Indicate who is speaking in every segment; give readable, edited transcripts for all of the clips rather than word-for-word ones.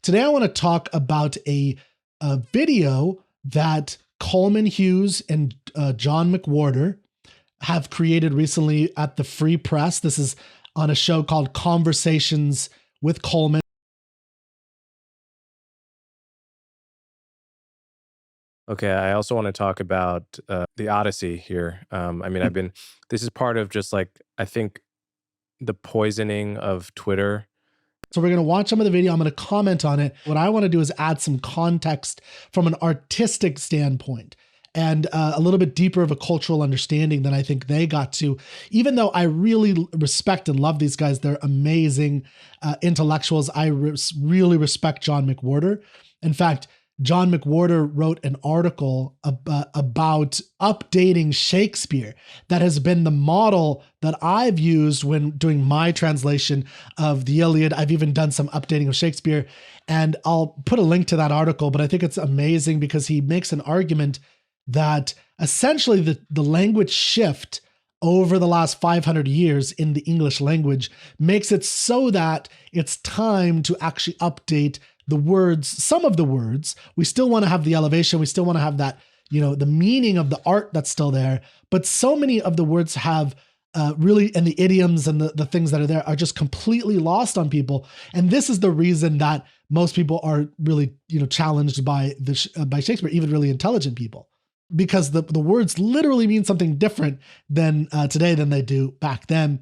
Speaker 1: Today I want to talk about a video that Coleman, Hughes, and John McWhorter have created recently at the Free Press. This is on a show called Conversations with Coleman.
Speaker 2: Okay, I also want to talk about the Odyssey here. This is part of just like, I think, the poisoning of Twitter.
Speaker 1: So we're going to watch some of the video. I'm going to comment on it. What I want to do is add some context from an artistic standpoint and a little bit deeper of a cultural understanding than I think they got to. Even though I really respect and love these guys, they're amazing intellectuals. I really respect John McWhorter. In fact, John McWhorter wrote an article about updating Shakespeare that has been the model that I've used when doing my translation of the Iliad. I've even done some updating of Shakespeare, and I'll put a link to that article, but I think it's amazing because he makes an argument that essentially the language shift over the last 500 years in the English language makes it so that it's time to actually update the words, some of the words. We still want to have the elevation. We still want to have that, the meaning of the art that's still there. But so many of the words have really, and the idioms and the things that are there are just completely lost on people. And this is the reason that most people are really, challenged by Shakespeare, even really intelligent people, because the words literally mean something different than today than they do back then.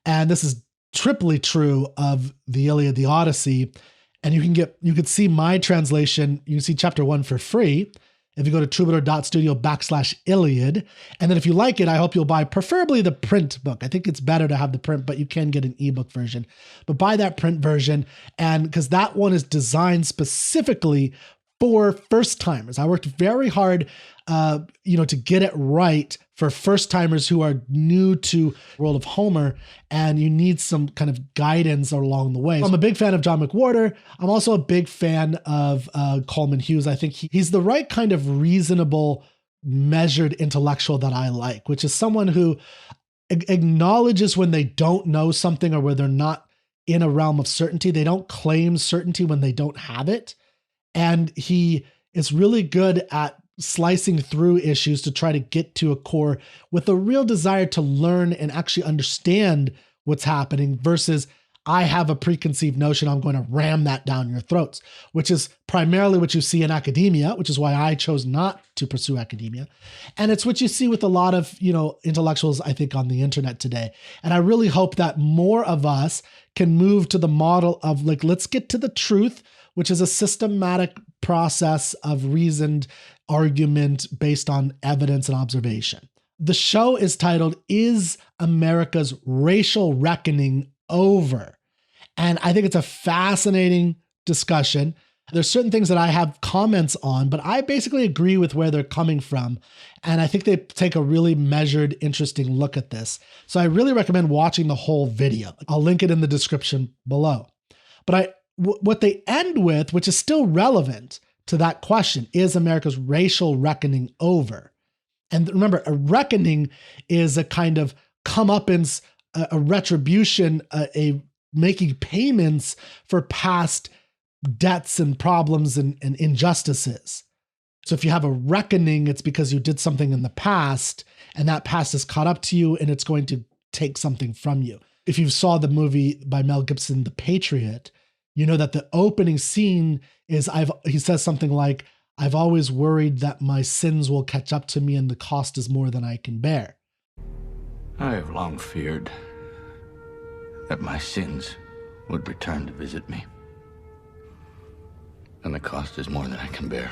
Speaker 1: And this is triply true of the Iliad, the Odyssey. And you can see my translation. You can see chapter 1 for free if you go to troubadour.studio/Iliad. And then if you like it, I hope you'll buy preferably the print book. I think it's better to have the print, but you can get an ebook version. But buy that print version, and because that one is designed specifically for first timers. I worked very hard to get it right for first timers who are new to the world of Homer, and you need some kind of guidance along the way. So I'm a big fan of John McWhorter. I'm also a big fan of Coleman Hughes. I think he's the right kind of reasonable, measured intellectual that I like, which is someone who acknowledges when they don't know something or where they're not in a realm of certainty. They don't claim certainty when they don't have it. And he is really good at slicing through issues to try to get to a core with a real desire to learn and actually understand what's happening versus I have a preconceived notion, I'm going to ram that down your throats, which is primarily what you see in academia, which is why I chose not to pursue academia. And it's what you see with a lot of, intellectuals, I think, on the internet today. And I really hope that more of us can move to the model of let's get to the truth, which is a systematic process of reasoned argument based on evidence and observation. The show is titled, Is America's Racial Reckoning Over? And I think it's a fascinating discussion. There's certain things that I have comments on, but I basically agree with where they're coming from. And I think they take a really measured, interesting look at this. So I really recommend watching the whole video. I'll link it in the description below. But what they end with, which is still relevant to that question, is America's racial reckoning over? And remember, a reckoning is a kind of comeuppance, a retribution, a making payments for past debts and problems and injustices. So if you have a reckoning, it's because you did something in the past and that past is caught up to you and it's going to take something from you. If you saw the movie by Mel Gibson, The Patriot, you know that the opening scene is he says something like, I've always worried that my sins will catch up to me and the cost is more than I can bear.
Speaker 3: I have long feared that my sins would return to visit me. And the cost is more than I can bear.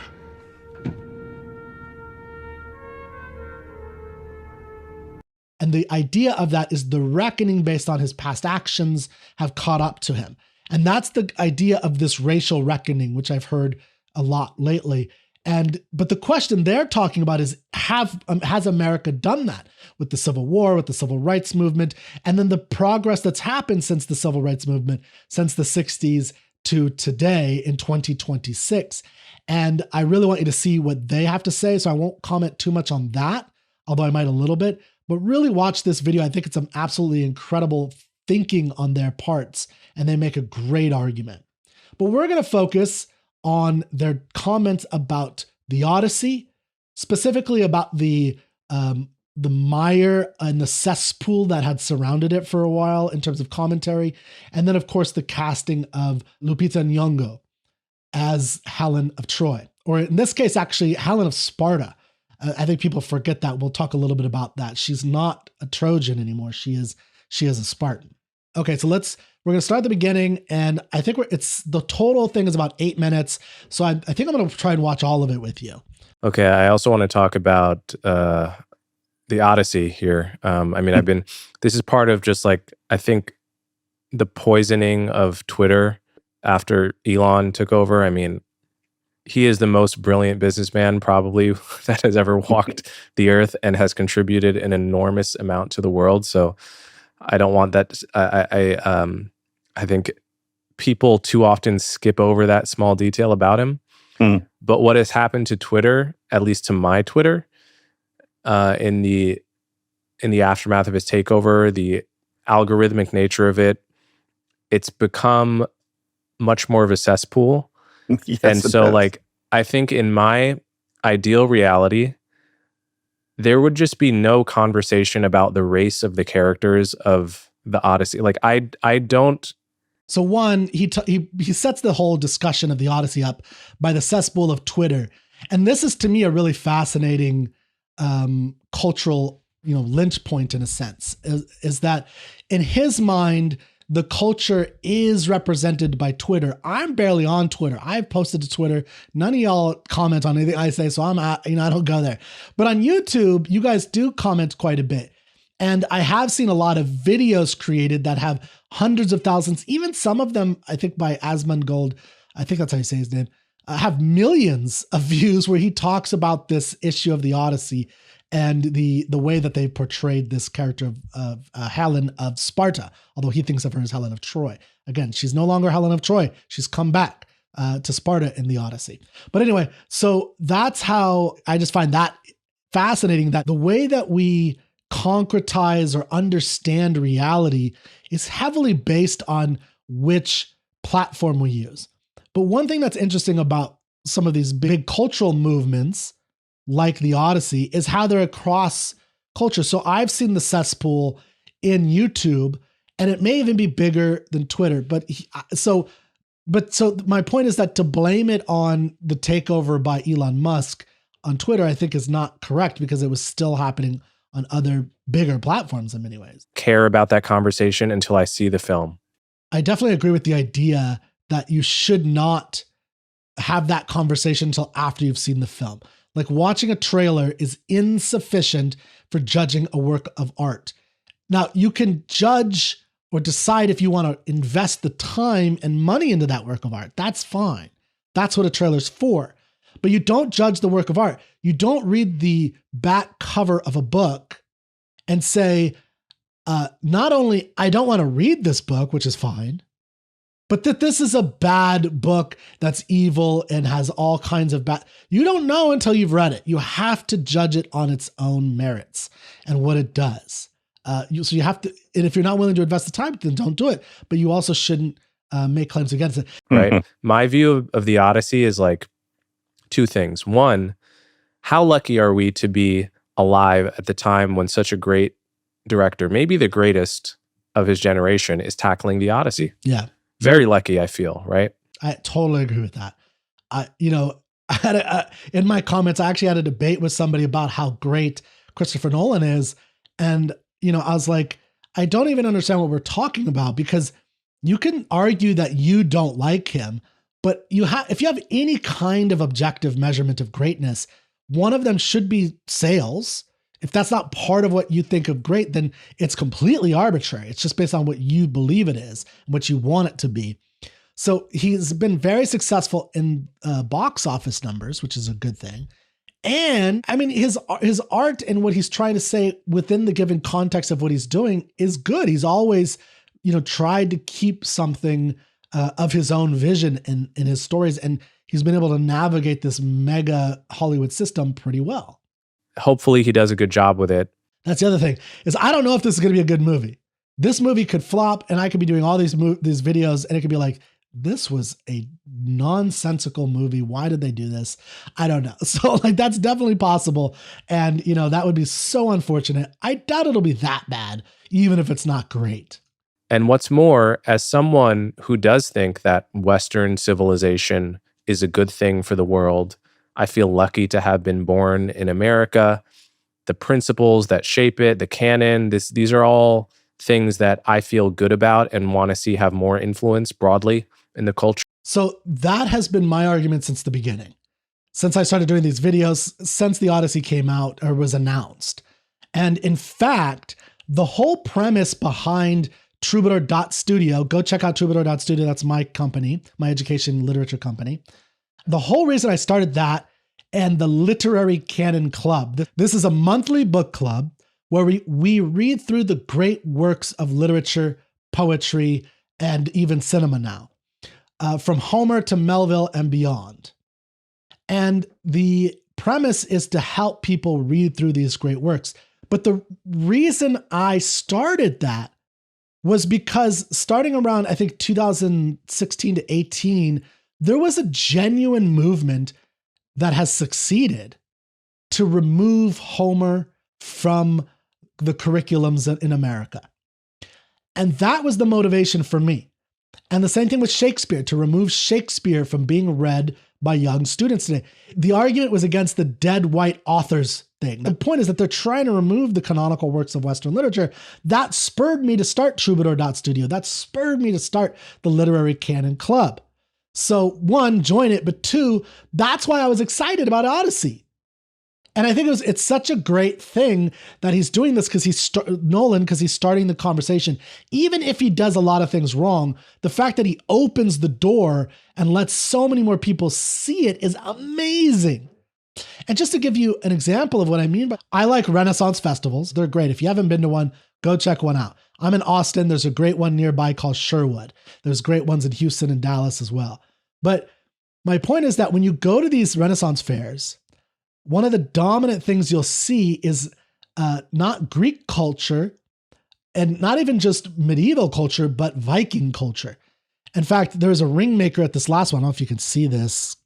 Speaker 1: And the idea of that is the reckoning based on his past actions have caught up to him. And that's the idea of this racial reckoning, which I've heard a lot lately. But the question they're talking about is, has America done that with the Civil War, with the Civil Rights Movement, and then the progress that's happened since the Civil Rights Movement, since the 60s to today in 2026? And I really want you to see what they have to say, so I won't comment too much on that, although I might a little bit. But really watch this video. I think it's an absolutely incredible thinking on their parts, and they make a great argument. But we're going to focus on their comments about the Odyssey, specifically about the mire and the cesspool that had surrounded it for a while in terms of commentary. And then, of course, the casting of Lupita Nyong'o as Helen of Troy, or in this case, actually, Helen of Sparta. I think people forget that. We'll talk a little bit about that. She's not a Trojan anymore. She is a Spartan. Okay, so we're going to start at the beginning, and I think it's the total thing is about 8 minutes. So I think I'm going to try and watch all of it with you.
Speaker 2: Okay, I also want to talk about the Odyssey here. This is part of just like, I think the poisoning of Twitter after Elon took over. I mean, he is the most brilliant businessman probably that has ever walked the earth and has contributed an enormous amount to the world. So I don't want that. I think people too often skip over that small detail about him. But what has happened to Twitter, at least to my Twitter, in the aftermath of his takeover, the algorithmic nature of it, it's become much more of a cesspool.
Speaker 4: Yes,
Speaker 2: and so like, I think in my ideal reality, there would just be no conversation about the race of the characters of the Odyssey. Like I don't.
Speaker 1: So one, he sets the whole discussion of the Odyssey up by the cesspool of Twitter. And this is to me a really fascinating cultural, lynch point in a sense, is that in his mind, the culture is represented by Twitter. I'm barely on Twitter. I've posted to Twitter. None of y'all comment on anything I say, so I don't go there. But on YouTube, you guys do comment quite a bit. And I have seen a lot of videos created that have hundreds of thousands, even some of them, I think by Asmongold, I think that's how you say his name, have millions of views where he talks about this issue of the Odyssey and the way that they portrayed this character of Helen of Sparta, although he thinks of her as Helen of Troy. Again, she's no longer Helen of Troy. She's come back to Sparta in the Odyssey. But anyway, so that's how I just find that fascinating, that the way that we concretize or understand reality is heavily based on which platform we use. But one thing that's interesting about some of these big cultural movements like the Odyssey is how they're across culture. So I've seen the cesspool in YouTube, and it may even be bigger than Twitter. So my point is that to blame it on the takeover by Elon Musk on Twitter, I think is not correct, because it was still happening on other bigger platforms in many ways.
Speaker 2: Care about that conversation until I see the film.
Speaker 1: I definitely agree with the idea that you should not have that conversation until after you've seen the film. Like, watching a trailer is insufficient for judging a work of art. Now, you can judge or decide if you want to invest the time and money into that work of art. That's fine. That's what a trailer's for. But you don't judge the work of art. You don't read the back cover of a book and say, not only I don't want to read this book, which is fine, but that this is a bad book that's evil and has all kinds of bad. You don't know until you've read it. You have to judge it on its own merits and what it does. So you have to, and if you're not willing to invest the time, then don't do it. But you also shouldn't make claims against it.
Speaker 2: Right. My view of the Odyssey is like two things. One, how lucky are we to be alive at the time when such a great director, maybe the greatest of his generation, is tackling the Odyssey?
Speaker 1: Yeah.
Speaker 2: Very lucky, I feel, right?
Speaker 1: I totally agree with that. In my comments, I actually had a debate with somebody about how great Christopher Nolan is. And, I was like, I don't even understand what we're talking about, because you can argue that you don't like him, but if you have any kind of objective measurement of greatness, one of them should be sales. If that's not part of what you think of great, then it's completely arbitrary. It's just based on what you believe it is and what you want it to be. So he's been very successful in box office numbers, which is a good thing. And I mean, his art and what he's trying to say within the given context of what he's doing is good. He's always, tried to keep something of his own vision in his stories. And he's been able to navigate this mega Hollywood system pretty well.
Speaker 2: Hopefully he does a good job with it.
Speaker 1: That's the other thing, is I don't know if this is going to be a good movie. This movie could flop, and I could be doing all these videos, and it could be like, this was a nonsensical movie. Why did they do this? I don't know. So like, that's definitely possible. And you know, that would be so unfortunate. I doubt it'll be that bad, even if it's not great.
Speaker 2: And what's more, as someone who does think that Western civilization is a good thing for the world, I feel lucky to have been born in America. The principles that shape it, the canon, these are all things that I feel good about and want to see have more influence broadly in the culture.
Speaker 1: So that has been my argument since the beginning. Since I started doing these videos, since the Odyssey came out or was announced. And in fact, the whole premise behind Troubadour.studio, go check out Troubadour.studio, that's my company, my education literature company. The whole reason I started that and the Literary Canon Club, this is a monthly book club where we read through the great works of literature, poetry, and even cinema now, from Homer to Melville and beyond. And the premise is to help people read through these great works. But the reason I started that was because starting around, I think, 2016 to 18, there was a genuine movement that has succeeded to remove Homer from the curriculums in America. And that was the motivation for me. And the same thing with Shakespeare, to remove Shakespeare from being read by young students today. The argument was against the dead white authors thing. The point is that they're trying to remove the canonical works of Western literature. That spurred me to start Troubadour.studio. That spurred me to start the Literary Canon Club. So one, join it, but two, that's why I was excited about Odyssey. And I think it's such a great thing that he's doing this because Nolan, because he's starting the conversation. Even if he does a lot of things wrong, the fact that he opens the door and lets so many more people see it is amazing. And just to give you an example of what I mean, I like Renaissance festivals. They're great. If you haven't been to one, go check one out. I'm in Austin. There's a great one nearby called Sherwood. There's great ones in Houston and Dallas as well. But my point is that when you go to these Renaissance fairs, one of the dominant things you'll see is not Greek culture and not even just medieval culture, but Viking culture. In fact, there was a ring maker at this last one. I don't know if you can see this.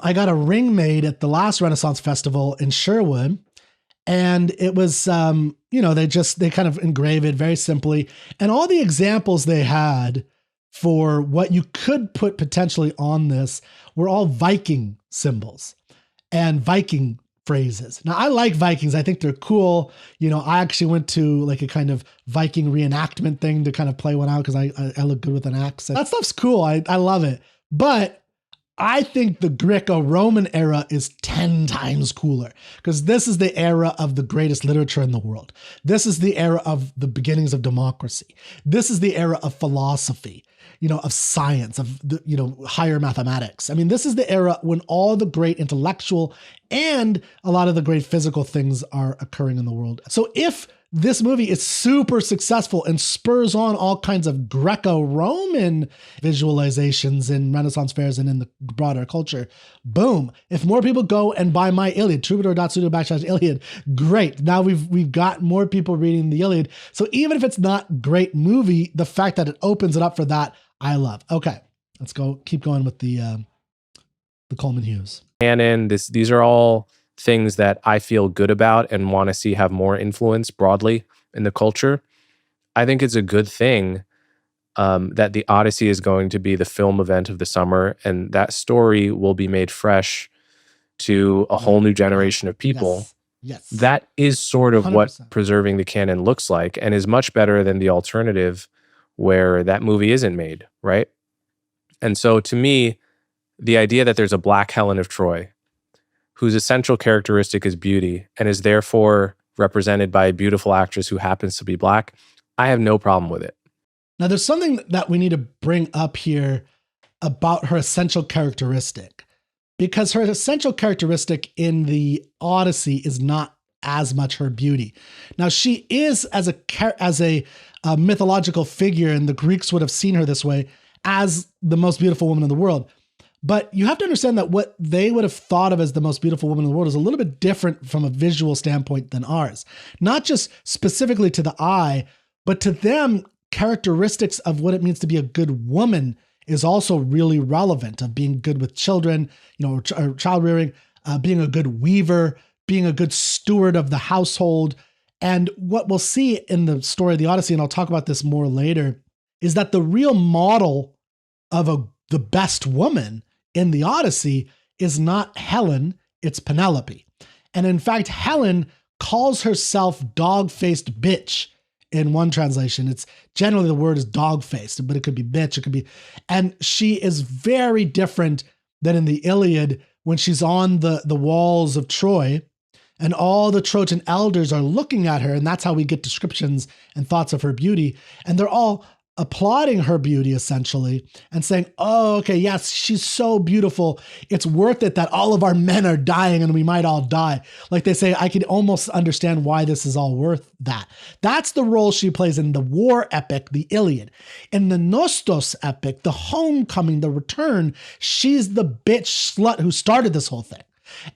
Speaker 1: I got a ring made at the last Renaissance Festival in Sherwood. And it was, they kind of engrave it very simply. And all the examples they had for what you could put potentially on this were all Viking symbols and Viking phrases. Now, I like Vikings. I think they're cool. I actually went to like a kind of Viking reenactment thing to kind of play one out because I look good with an accent. That stuff's cool. I love it. But I think the Greco-Roman era is 10 times cooler because this is the era of the greatest literature in the world. This is the era of the beginnings of democracy. This is the era of philosophy, of science, of higher mathematics. I mean, this is the era when all the great intellectual and a lot of the great physical things are occurring in the world. So if this movie is super successful and spurs on all kinds of Greco-Roman visualizations in Renaissance fairs and in the broader culture, boom. If more people go and buy my Iliad, Troubadour.studio/Iliad, great. Now we've got more people reading the Iliad. So even if it's not a great movie, the fact that it opens it up for that, I love. Okay, let's keep going with the Coleman Hughes.
Speaker 2: Canon, these are all things that I feel good about and want to see have more influence broadly in the culture. I think it's a good thing that the Odyssey is going to be the film event of the summer, and that story will be made fresh to a whole new generation of people.
Speaker 1: Yes.
Speaker 2: That is sort of
Speaker 1: 100%.
Speaker 2: What preserving the canon looks like, and is much better than the alternative where that movie isn't made, right? And so to me, the idea that there's a black Helen of Troy, whose essential characteristic is beauty and is therefore represented by a beautiful actress who happens to be black, I have no problem with it.
Speaker 1: Now, there's something that we need to bring up here about her essential characteristic, because her essential characteristic in the Odyssey is not as much her beauty. Now, she is as a mythological figure, and the Greeks would have seen her this way, as the most beautiful woman in the world. But you have to understand that what they would have thought of as the most beautiful woman in the world is a little bit different from a visual standpoint than ours. Not just specifically to the eye, But to them, characteristics of what it means to be a good woman is also really relevant, of being good with children, or child rearing, being a good weaver, being a good steward of the household. And what we'll see in the story of the Odyssey, and I'll talk about this more later, is that the real model of the best woman in the Odyssey is not Helen, it's Penelope. And in fact, Helen calls herself dog-faced bitch in one translation. It's generally the word is dog-faced, but it could be bitch, it could be, and she is very different than in the Iliad when she's on the walls of Troy and all the Trojan elders are looking at her, and that's how we get descriptions and thoughts of her beauty. And they're all applauding her beauty essentially and saying, oh, okay, yes, she's so beautiful. It's worth it that all of our men are dying and we might all die. Like they say, I can almost understand why this is all worth that. That's the role she plays in the war epic, the Iliad. In the Nostos epic, the homecoming, the return, she's the bitch slut who started this whole thing.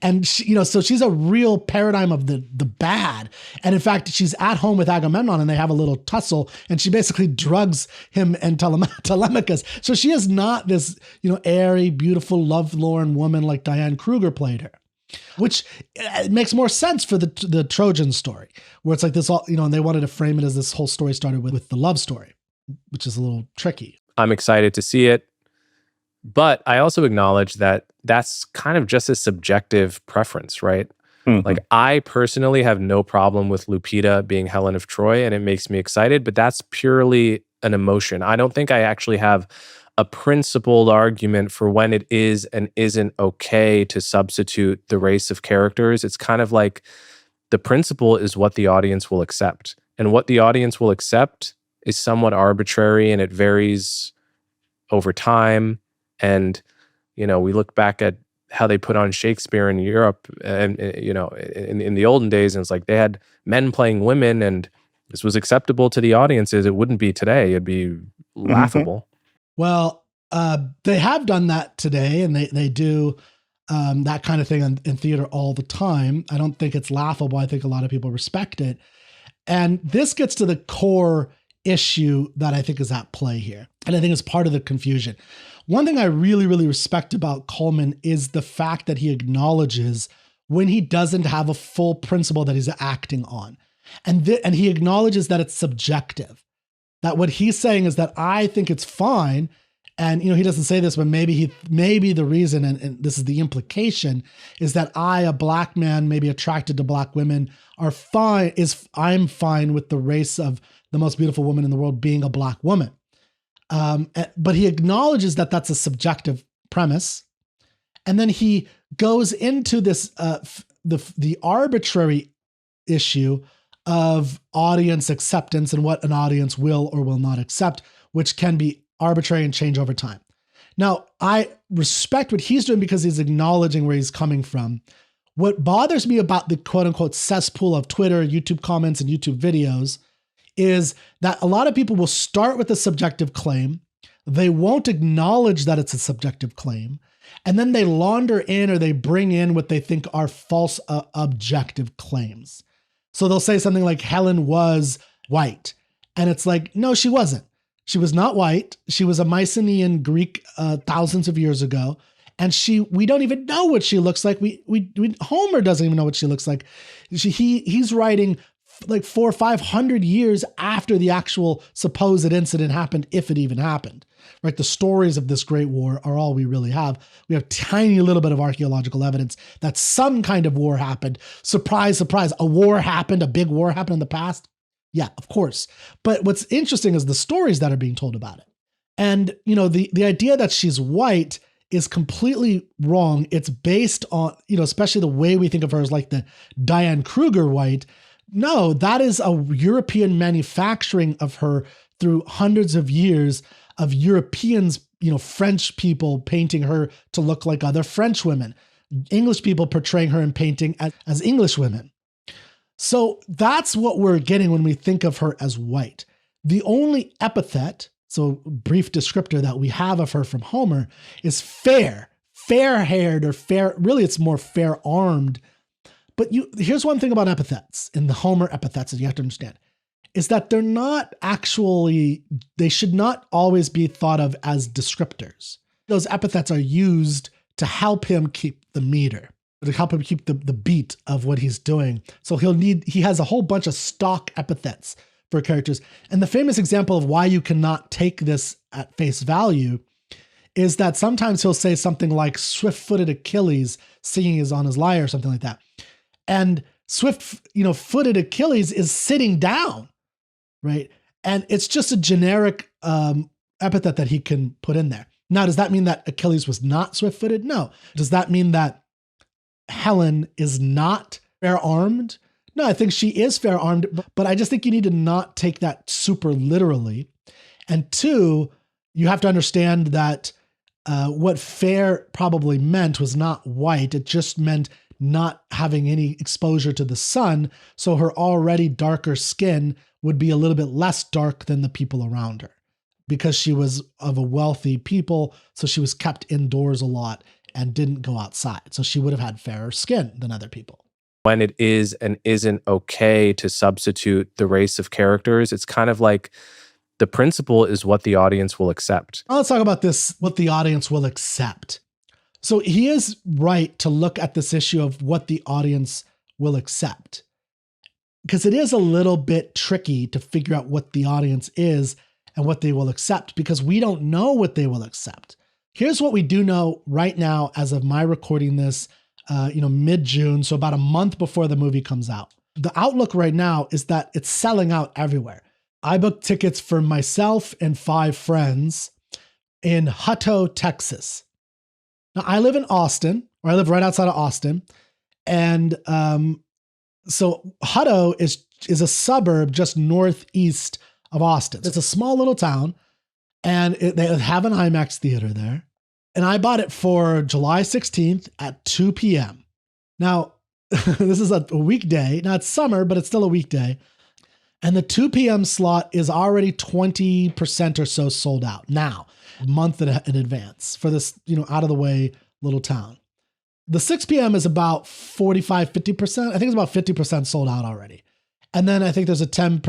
Speaker 1: And she, so she's a real paradigm of the bad. And in fact, she's at home with Agamemnon and they have a little tussle and she basically drugs him and Telemachus. So she is not this, airy, beautiful, lovelorn woman like Diane Kruger played her, which makes more sense for the Trojan story, where it's like this all, and they wanted to frame it as this whole story started with the love story, which is a little tricky.
Speaker 2: I'm excited to see it. But I also acknowledge that that's kind of just a subjective preference, right? Mm-hmm. Like I personally have no problem with Lupita being Helen of Troy and it makes me excited, but that's purely an emotion. I don't think I actually have a principled argument for when it is and isn't okay to substitute the race of characters. It's kind of like the principle is what the audience will accept. And what the audience will accept is somewhat arbitrary and it varies over time. And, we look back at how they put on Shakespeare in Europe and, in the olden days, and it's like they had men playing women and this was acceptable to the audiences. It wouldn't be today. It'd be laughable.
Speaker 1: Well, they have done that today and they do that kind of thing in theater all the time. I don't think it's laughable. I think a lot of people respect it. And this gets to the core issue that I think is at play here. And I think it's part of the confusion. One thing I really, really respect about Coleman is the fact that he acknowledges when he doesn't have a full principle that he's acting on. And he acknowledges that it's subjective. That what he's saying is that I think it's fine. And, he doesn't say this, but maybe the reason, and this is the implication, is that I, a black man, maybe attracted to black women, I'm fine with the race of the most beautiful woman in the world being a black woman. But he acknowledges that that's a subjective premise. And then he goes into this, the arbitrary issue of audience acceptance and what an audience will or will not accept, which can be arbitrary and change over time. Now, I respect what he's doing because he's acknowledging where he's coming from. What bothers me about the quote unquote cesspool of Twitter, YouTube comments, and YouTube videos is that a lot of people will start with a subjective claim. They won't acknowledge that it's a subjective claim. And then they launder in or they bring in what they think are false objective claims. So they'll say something like Helen was white. And it's like, no, she wasn't. She was not white. She was a Mycenaean Greek thousands of years ago. And we don't even know what she looks like. Homer doesn't even know what she looks like. He's writing like 400 or 500 years after the actual supposed incident happened, if it even happened, right? The stories of this great war are all we really have. We have tiny little bit of archaeological evidence that some kind of war happened. Surprise, surprise, a war happened, a big war happened in the past. Yeah, of course. But what's interesting is the stories that are being told about it. And, the idea that she's white is completely wrong. It's based on, especially the way we think of her as like the Diane Kruger white. No, that is a European manufacturing of her through hundreds of years of Europeans, French people painting her to look like other French women, English people portraying her in painting as English women. So that's what we're getting when we think of her as white. The only epithet, so brief descriptor that we have of her from Homer is fair-haired or fair, really it's more fair-armed. But here's one thing about epithets, in the Homer epithets that you have to understand. is that they should not always be thought of as descriptors. Those epithets are used to help him keep the meter, to help him keep the beat of what he's doing. So he has a whole bunch of stock epithets for characters. And the famous example of why you cannot take this at face value is that sometimes he'll say something like swift-footed Achilles singing is on his lyre or something like that. And footed Achilles is sitting down, right? And it's just a generic epithet that he can put in there. Now, does that mean that Achilles was not swift-footed? No. Does that mean that Helen is not fair-armed? No, I think she is fair-armed, but I just think you need to not take that super literally. And two, you have to understand that what fair probably meant was not white. It just meant not having any exposure to the sun. So her already darker skin would be a little bit less dark than the people around her because she was of a wealthy people. So she was kept indoors a lot and didn't go outside. So she would have had fairer skin than other people.
Speaker 2: When it is and isn't okay to substitute the race of characters, it's kind of like the principle is what the audience will accept.
Speaker 1: Well, let's talk about this, what the audience will accept. So he is right to look at this issue of what the audience will accept, because it is a little bit tricky to figure out what the audience is and what they will accept, because we don't know what they will accept. Here's what we do know right now as of my recording this, mid-June, so about a month before the movie comes out. The outlook right now is that it's selling out everywhere. I booked tickets for myself and 5 friends in Hutto, Texas. Now, I live in Austin, or I live right outside of Austin. And so Hutto is a suburb just northeast of Austin. It's a small little town, and they have an IMAX theater there. And I bought it for July 16th at 2 p.m. Now, this is a weekday. Now, it's summer, but it's still a weekday. And the 2 p.m. slot is already 20% or so sold out now, a month in advance for this, out of the way little town. The 6 p.m. is about 45, 50%. I think it's about 50% sold out already. And then I think there's a 10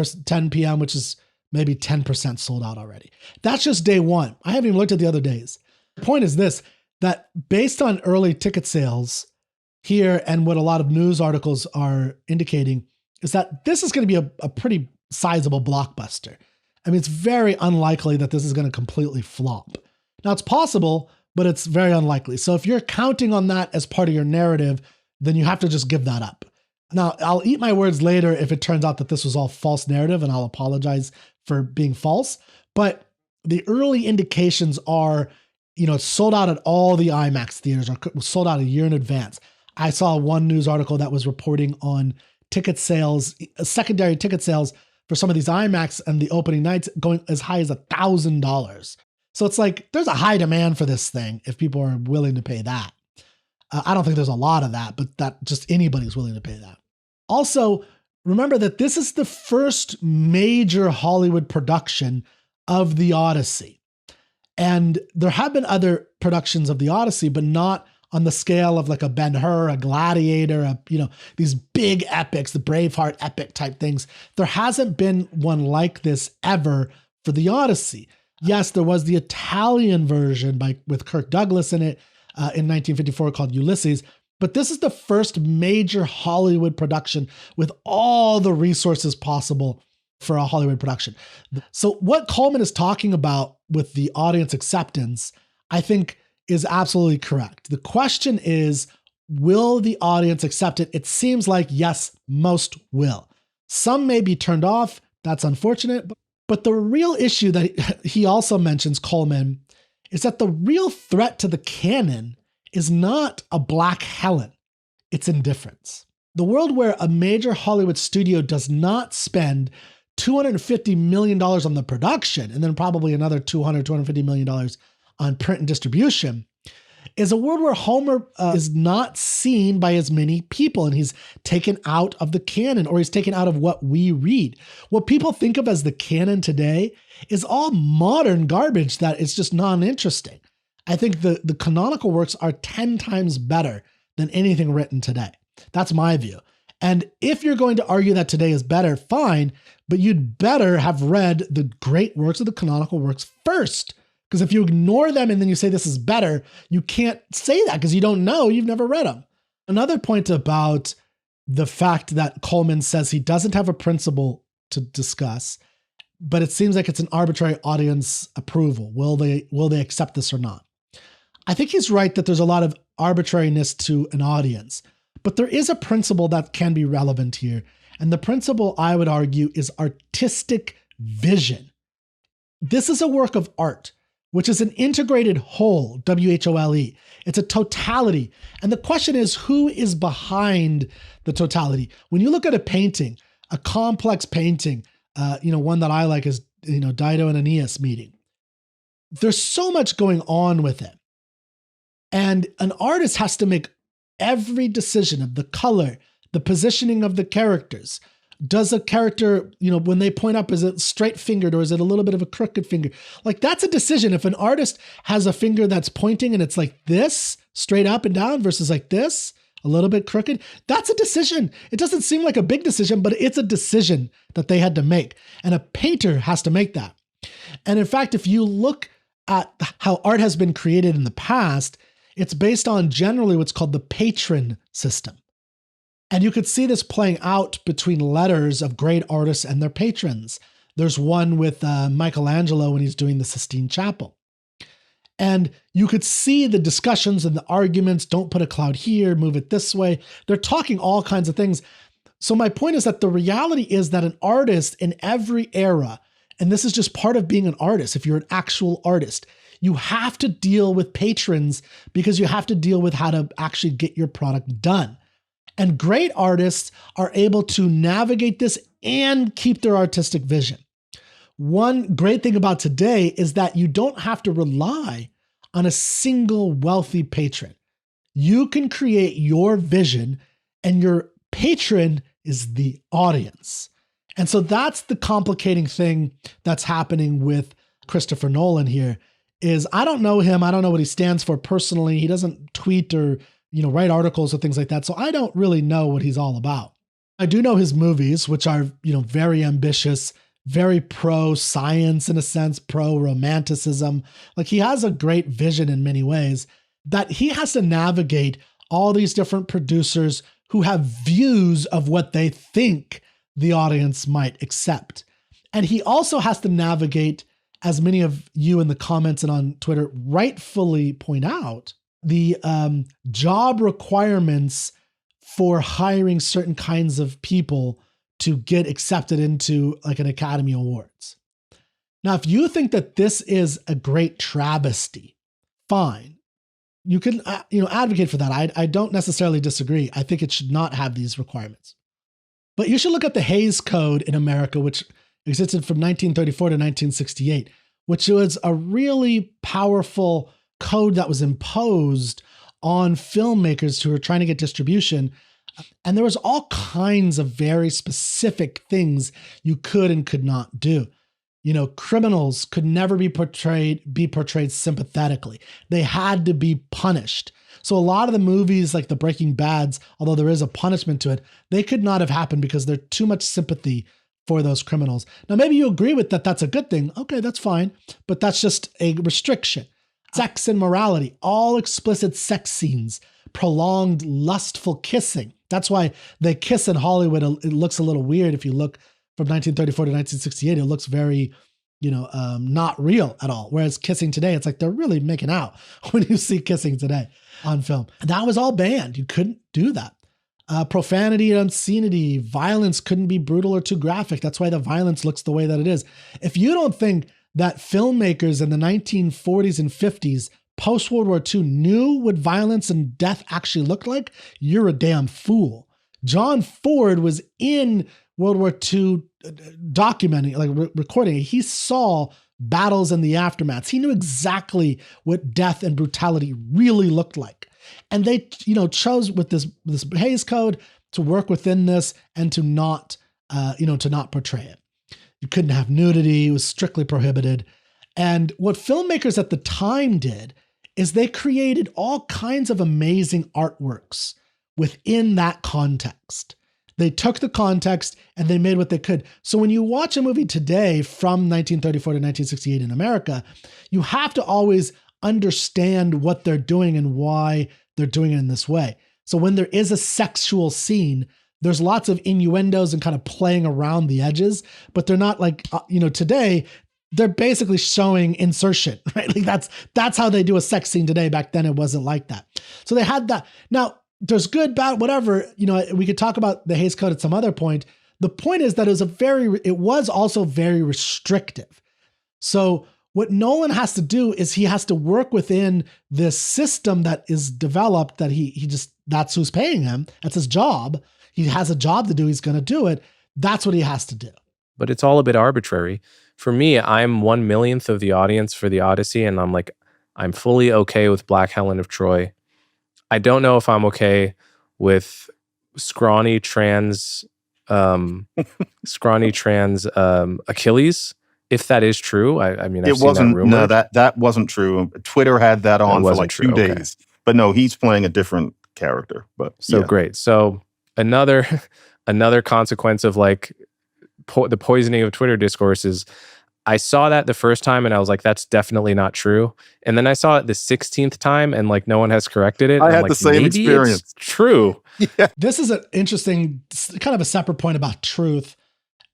Speaker 1: p.m., which is maybe 10% sold out already. That's just day one. I haven't even looked at the other days. The point is this, that based on early ticket sales here and what a lot of news articles are indicating is that this is going to be a pretty sizable blockbuster. I mean, it's very unlikely that this is going to completely flop. Now, it's possible, but it's very unlikely. So if you're counting on that as part of your narrative, then you have to just give that up. Now, I'll eat my words later if it turns out that this was all false narrative, and I'll apologize for being false. But the early indications are, it's sold out at all the IMAX theaters, or sold out a year in advance. I saw one news article that was reporting on ticket sales, secondary ticket sales for some of these IMAX and the opening nights going as high as $1,000. So it's like, there's a high demand for this thing if people are willing to pay that. I don't think there's a lot of that, but that just anybody's willing to pay that. Also, remember that this is the first major Hollywood production of the Odyssey. And there have been other productions of the Odyssey, but not on the scale of like a Ben-Hur, a Gladiator, these big epics, the Braveheart epic type things. There hasn't been one like this ever for the Odyssey. Yes, there was the Italian version with Kirk Douglas in it in 1954 called Ulysses, but this is the first major Hollywood production with all the resources possible for a Hollywood production. So what Coleman is talking about with the audience acceptance, I think, is absolutely correct. The question is, will the audience accept it? It seems like yes, most will. Some may be turned off. That's unfortunate. But the real issue that he also mentions, Coleman, is that the real threat to the canon is not a black Helen. It's indifference. The world where a major Hollywood studio does not spend $250 million on the production and then probably another $250 million on print and distribution is a world where Homer is not seen by as many people, and he's taken out of the canon, or he's taken out of what we read. What people think of as the canon today is all modern garbage that is just non-interesting. I think the canonical works are 10 times better than anything written today. That's my view. And if you're going to argue that today is better, fine, but you'd better have read the great works of the canonical works first. Because if you ignore them and then you say this is better, you can't say that because you don't know, you've never read them. Another point about the fact that Coleman says he doesn't have a principle to discuss, but it seems like it's an arbitrary audience approval. Will they accept this or not? I think he's right that there's a lot of arbitrariness to an audience, but there is a principle that can be relevant here. And the principle, I would argue, is artistic vision. This is a work of art, which is an integrated whole, W-H-O-L-E. It's a totality. And the question is, who is behind the totality? When you look at a painting, a complex painting, one that I like is, Dido and Aeneas meeting. There's so much going on with it. And an artist has to make every decision of the color, the positioning of the characters. Does a character, when they point up, is it straight fingered or is it a little bit of a crooked finger? Like that's a decision. If an artist has a finger that's pointing and it's like this, straight up and down versus like this, a little bit crooked, that's a decision. It doesn't seem like a big decision, but it's a decision that they had to make. And a painter has to make that. And in fact, if you look at how art has been created in the past, it's based on generally what's called the patron system. And you could see this playing out between letters of great artists and their patrons. There's one with Michelangelo when he's doing the Sistine Chapel. And you could see the discussions and the arguments, don't put a cloud here, move it this way. They're talking all kinds of things. So my point is that the reality is that an artist in every era, and this is just part of being an artist, if you're an actual artist, you have to deal with patrons because you have to deal with how to actually get your product done. And great artists are able to navigate this and keep their artistic vision. One great thing about today is that you don't have to rely on a single wealthy patron. You can create your vision and your patron is the audience. And so that's the complicating thing that's happening with Christopher Nolan here is I don't know him. I don't know what he stands for personally. He doesn't tweet or write articles or things like that. So I don't really know what he's all about. I do know his movies, which are, very ambitious, very pro-science in a sense, pro-romanticism. Like he has a great vision in many ways that he has to navigate all these different producers who have views of what they think the audience might accept. And he also has to navigate, as many of you in the comments and on Twitter rightfully point out, the job requirements for hiring certain kinds of people to get accepted into like an Academy Awards. Now, if you think that this is a great travesty, fine. You can advocate for that. I don't necessarily disagree. I think it should not have these requirements. But you should look at the Hays Code in America, which existed from 1934 to 1968, which was a really powerful code that was imposed on filmmakers who were trying to get distribution. And there was all kinds of very specific things you could and could not do. Criminals could never be portrayed sympathetically. They had to be punished. So a lot of the movies like the Breaking Bads, although there is a punishment to it, they could not have happened because there's too much sympathy for those criminals. Now, maybe you agree with that. That's a good thing. Okay, that's fine. But that's just a restriction. Sex and morality, all explicit sex scenes, prolonged lustful kissing. That's why they kiss in Hollywood. It looks a little weird if you look from 1934 to 1968. It looks very, not real at all. Whereas kissing today, it's like they're really making out when you see kissing today on film. And that was all banned. You couldn't do that. Profanity and obscenity, violence couldn't be brutal or too graphic. That's why the violence looks the way that it is. If you don't think that filmmakers in the 1940s and 50s, post-World War II, knew what violence and death actually looked like, you're a damn fool. John Ford was in World War II documenting, recording. He saw battles and the aftermaths. He knew exactly what death and brutality really looked like. And they, chose with this Hays Code to work within this and to not portray it. You couldn't have nudity. It was strictly prohibited. And what filmmakers at the time did is they created all kinds of amazing artworks within that context. They took the context and they made what they could. So when you watch a movie today from 1934 to 1968 in America, you have to always understand what they're doing and why they're doing it in this way. So when there is a sexual scene, there's lots of innuendos and kind of playing around the edges, but they're not like, today, they're basically showing insertion, right? Like that's how they do a sex scene today. Back then, it wasn't like that. So they had that. Now, there's good, bad, whatever. We could talk about the Hays Code at some other point. The point is that it was also very restrictive. So what Nolan has to do is he has to work within this system that is developed, that that's who's paying him. That's his job. He has a job to do. He's going to do it. That's what he has to do.
Speaker 2: But it's all a bit arbitrary. For me, I'm 1/1,000,000th of the audience for the Odyssey, and I'm fully okay with Black Helen of Troy. I don't know if I'm okay with scrawny trans Achilles. If that is true, I mean, I've seen that rumored.
Speaker 4: No, that wasn't true. Twitter had that on for like 2 days. But no, he's playing a different character. But
Speaker 2: great. So another consequence of like the poisoning of Twitter discourse is I saw that the first time and I was like, that's definitely not true. And then I saw it the 16th time and like no one has corrected it.
Speaker 4: I had the same experience.
Speaker 2: It's true.
Speaker 4: Yeah.
Speaker 1: This is an interesting, kind of a separate point about truth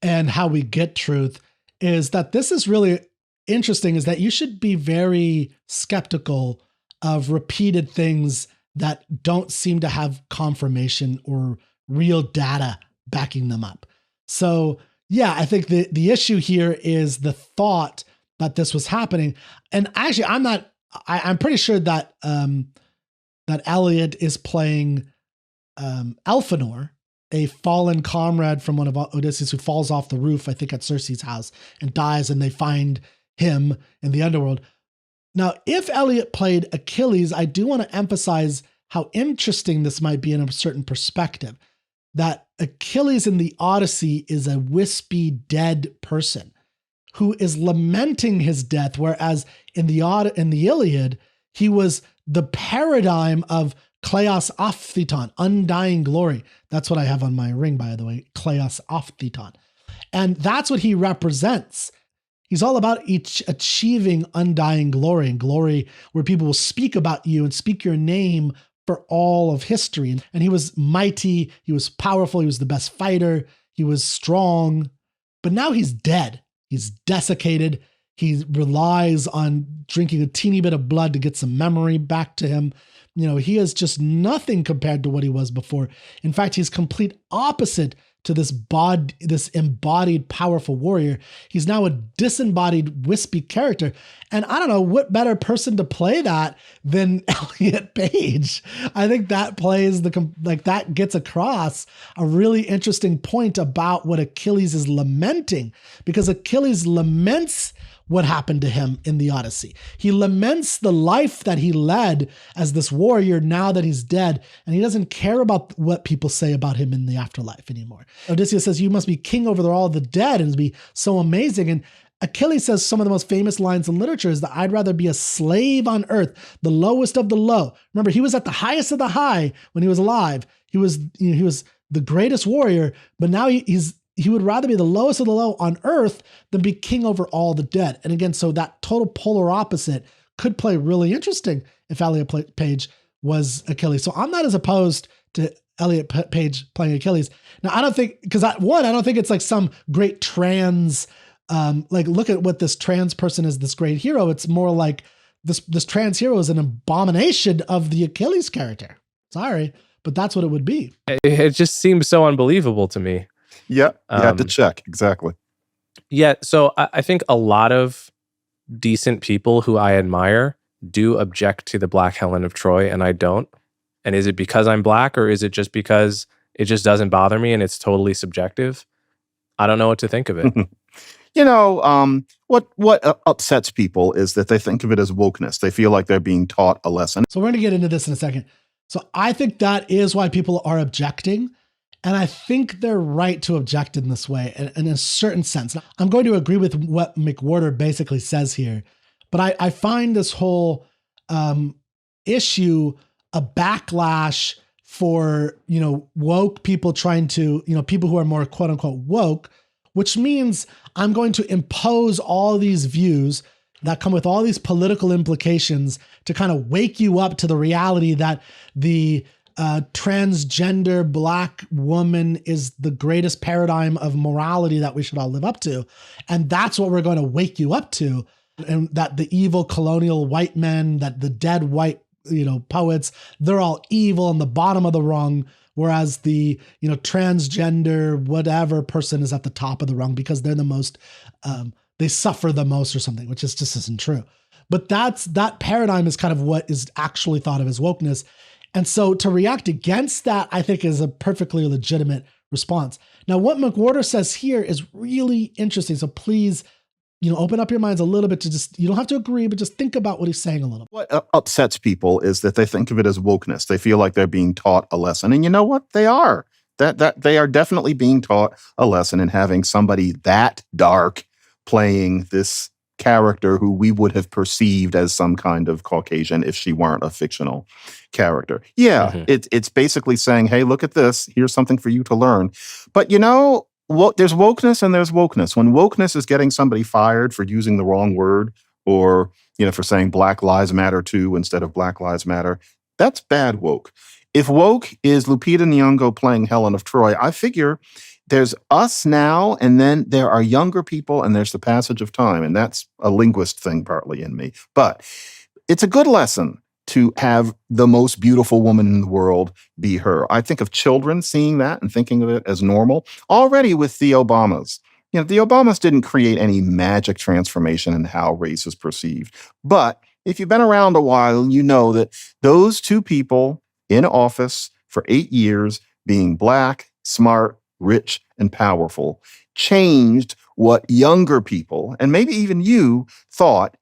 Speaker 1: and how we get truth, is that this is really interesting, is that you should be very skeptical of repeated things that don't seem to have confirmation or real data backing them up. So yeah, I think the issue here is the thought that this was happening. And actually, I'm pretty sure that that Iliad is playing Elphenor, a fallen comrade from one of Odysseus who falls off the roof, I think at Circe's house, and dies, and they find him in the underworld. Now, if Iliad played Achilles, I do want to emphasize how interesting this might be in a certain perspective. That Achilles in the Odyssey is a wispy, dead person who is lamenting his death, whereas in the Iliad, he was the paradigm of Kleos Aphteton, undying glory. That's what I have on my ring, by the way, Kleos Aphteton. And that's what he represents. He's all about achieving undying glory, and glory where people will speak about you and speak your name for all of history. And he was mighty, he was powerful, he was the best fighter, he was strong, but now he's dead. He's desiccated. He relies on drinking a teeny bit of blood to get some memory back to him. He is just nothing compared to what he was before. In fact, he's complete opposite to this embodied, powerful warrior. He's now a disembodied, wispy character. And I don't know what better person to play that than Elliot Page. I think that plays that gets across a really interesting point about what Achilles is lamenting, because Achilles laments what happened to him in the Odyssey. He laments the life that he led as this warrior now that he's dead, and he doesn't care about what people say about him in the afterlife anymore. Odysseus says, you must be king over all the dead and be so amazing. And Achilles says some of the most famous lines in literature is that I'd rather be a slave on earth, the lowest of the low. Remember, he was at the highest of the high when he was alive. He was the greatest warrior, but now he would rather be the lowest of the low on earth than be king over all the dead. And again, so that total polar opposite could play really interesting if Elliot Page was Achilles. So I'm not as opposed to Elliot Page playing Achilles. Now, I don't think, because I don't think it's like some great trans, look at what this trans person is, this great hero. It's more like this trans hero is an abomination of the Achilles character. Sorry, but that's what it would be.
Speaker 2: It just seems so unbelievable to me.
Speaker 4: Yeah, you had to check. Exactly.
Speaker 2: Yeah, so I think a lot of decent people who I admire do object to the Black Helen of Troy, and I don't. And is it because I'm Black, or is it just because it just doesn't bother me and it's totally subjective? I don't know what to think of it.
Speaker 4: What upsets people is that they think of it as wokeness. They feel like they're being taught a lesson.
Speaker 1: So we're going to get into this in a second. So I think that is why people are objecting. And I think they're right to object in this way, in a certain sense. Now, I'm going to agree with what McWhorter basically says here, but I find this whole issue a backlash for, woke people trying to, people who are more quote unquote woke, which means I'm going to impose all these views that come with all these political implications to kind of wake you up to the reality that the transgender Black woman is the greatest paradigm of morality that we should all live up to. And that's what we're going to wake you up to. And that the evil colonial white men, that the dead white, poets, they're all evil and the bottom of the rung. Whereas the, transgender whatever person is at the top of the rung because they're the most, they suffer the most or something, which just isn't true. But that paradigm is kind of what is actually thought of as wokeness. And so to react against that, I think is a perfectly legitimate response. Now, what McWhorter says here is really interesting. So please, open up your minds a little bit to just, you don't have to agree, but just think about what he's saying a little bit.
Speaker 4: What upsets people is that they think of it as wokeness. They feel like they're being taught a lesson. And you know what? They are. That they are definitely being taught a lesson in having somebody that dark playing this character who we would have perceived as some kind of Caucasian if she weren't a fictional character. Yeah, it's basically saying, hey, look at this. Here's something for you to learn. But there's wokeness and there's wokeness. When wokeness is getting somebody fired for using the wrong word or, for saying Black Lives Matter too instead of Black Lives Matter, that's bad woke. If woke is Lupita Nyong'o playing Helen of Troy, I figure there's us now, and then there are younger people, and there's the passage of time. And that's a linguist thing partly in me. But it's a good lesson to have the most beautiful woman in the world be her. I think of children seeing that and thinking of it as normal. Already with the Obamas. The Obamas didn't create any magic transformation in how race is perceived. But if you've been around a while, you know that those two people in office for 8 years, being Black, smart, rich, and powerful, changed what younger people, and maybe even you, thought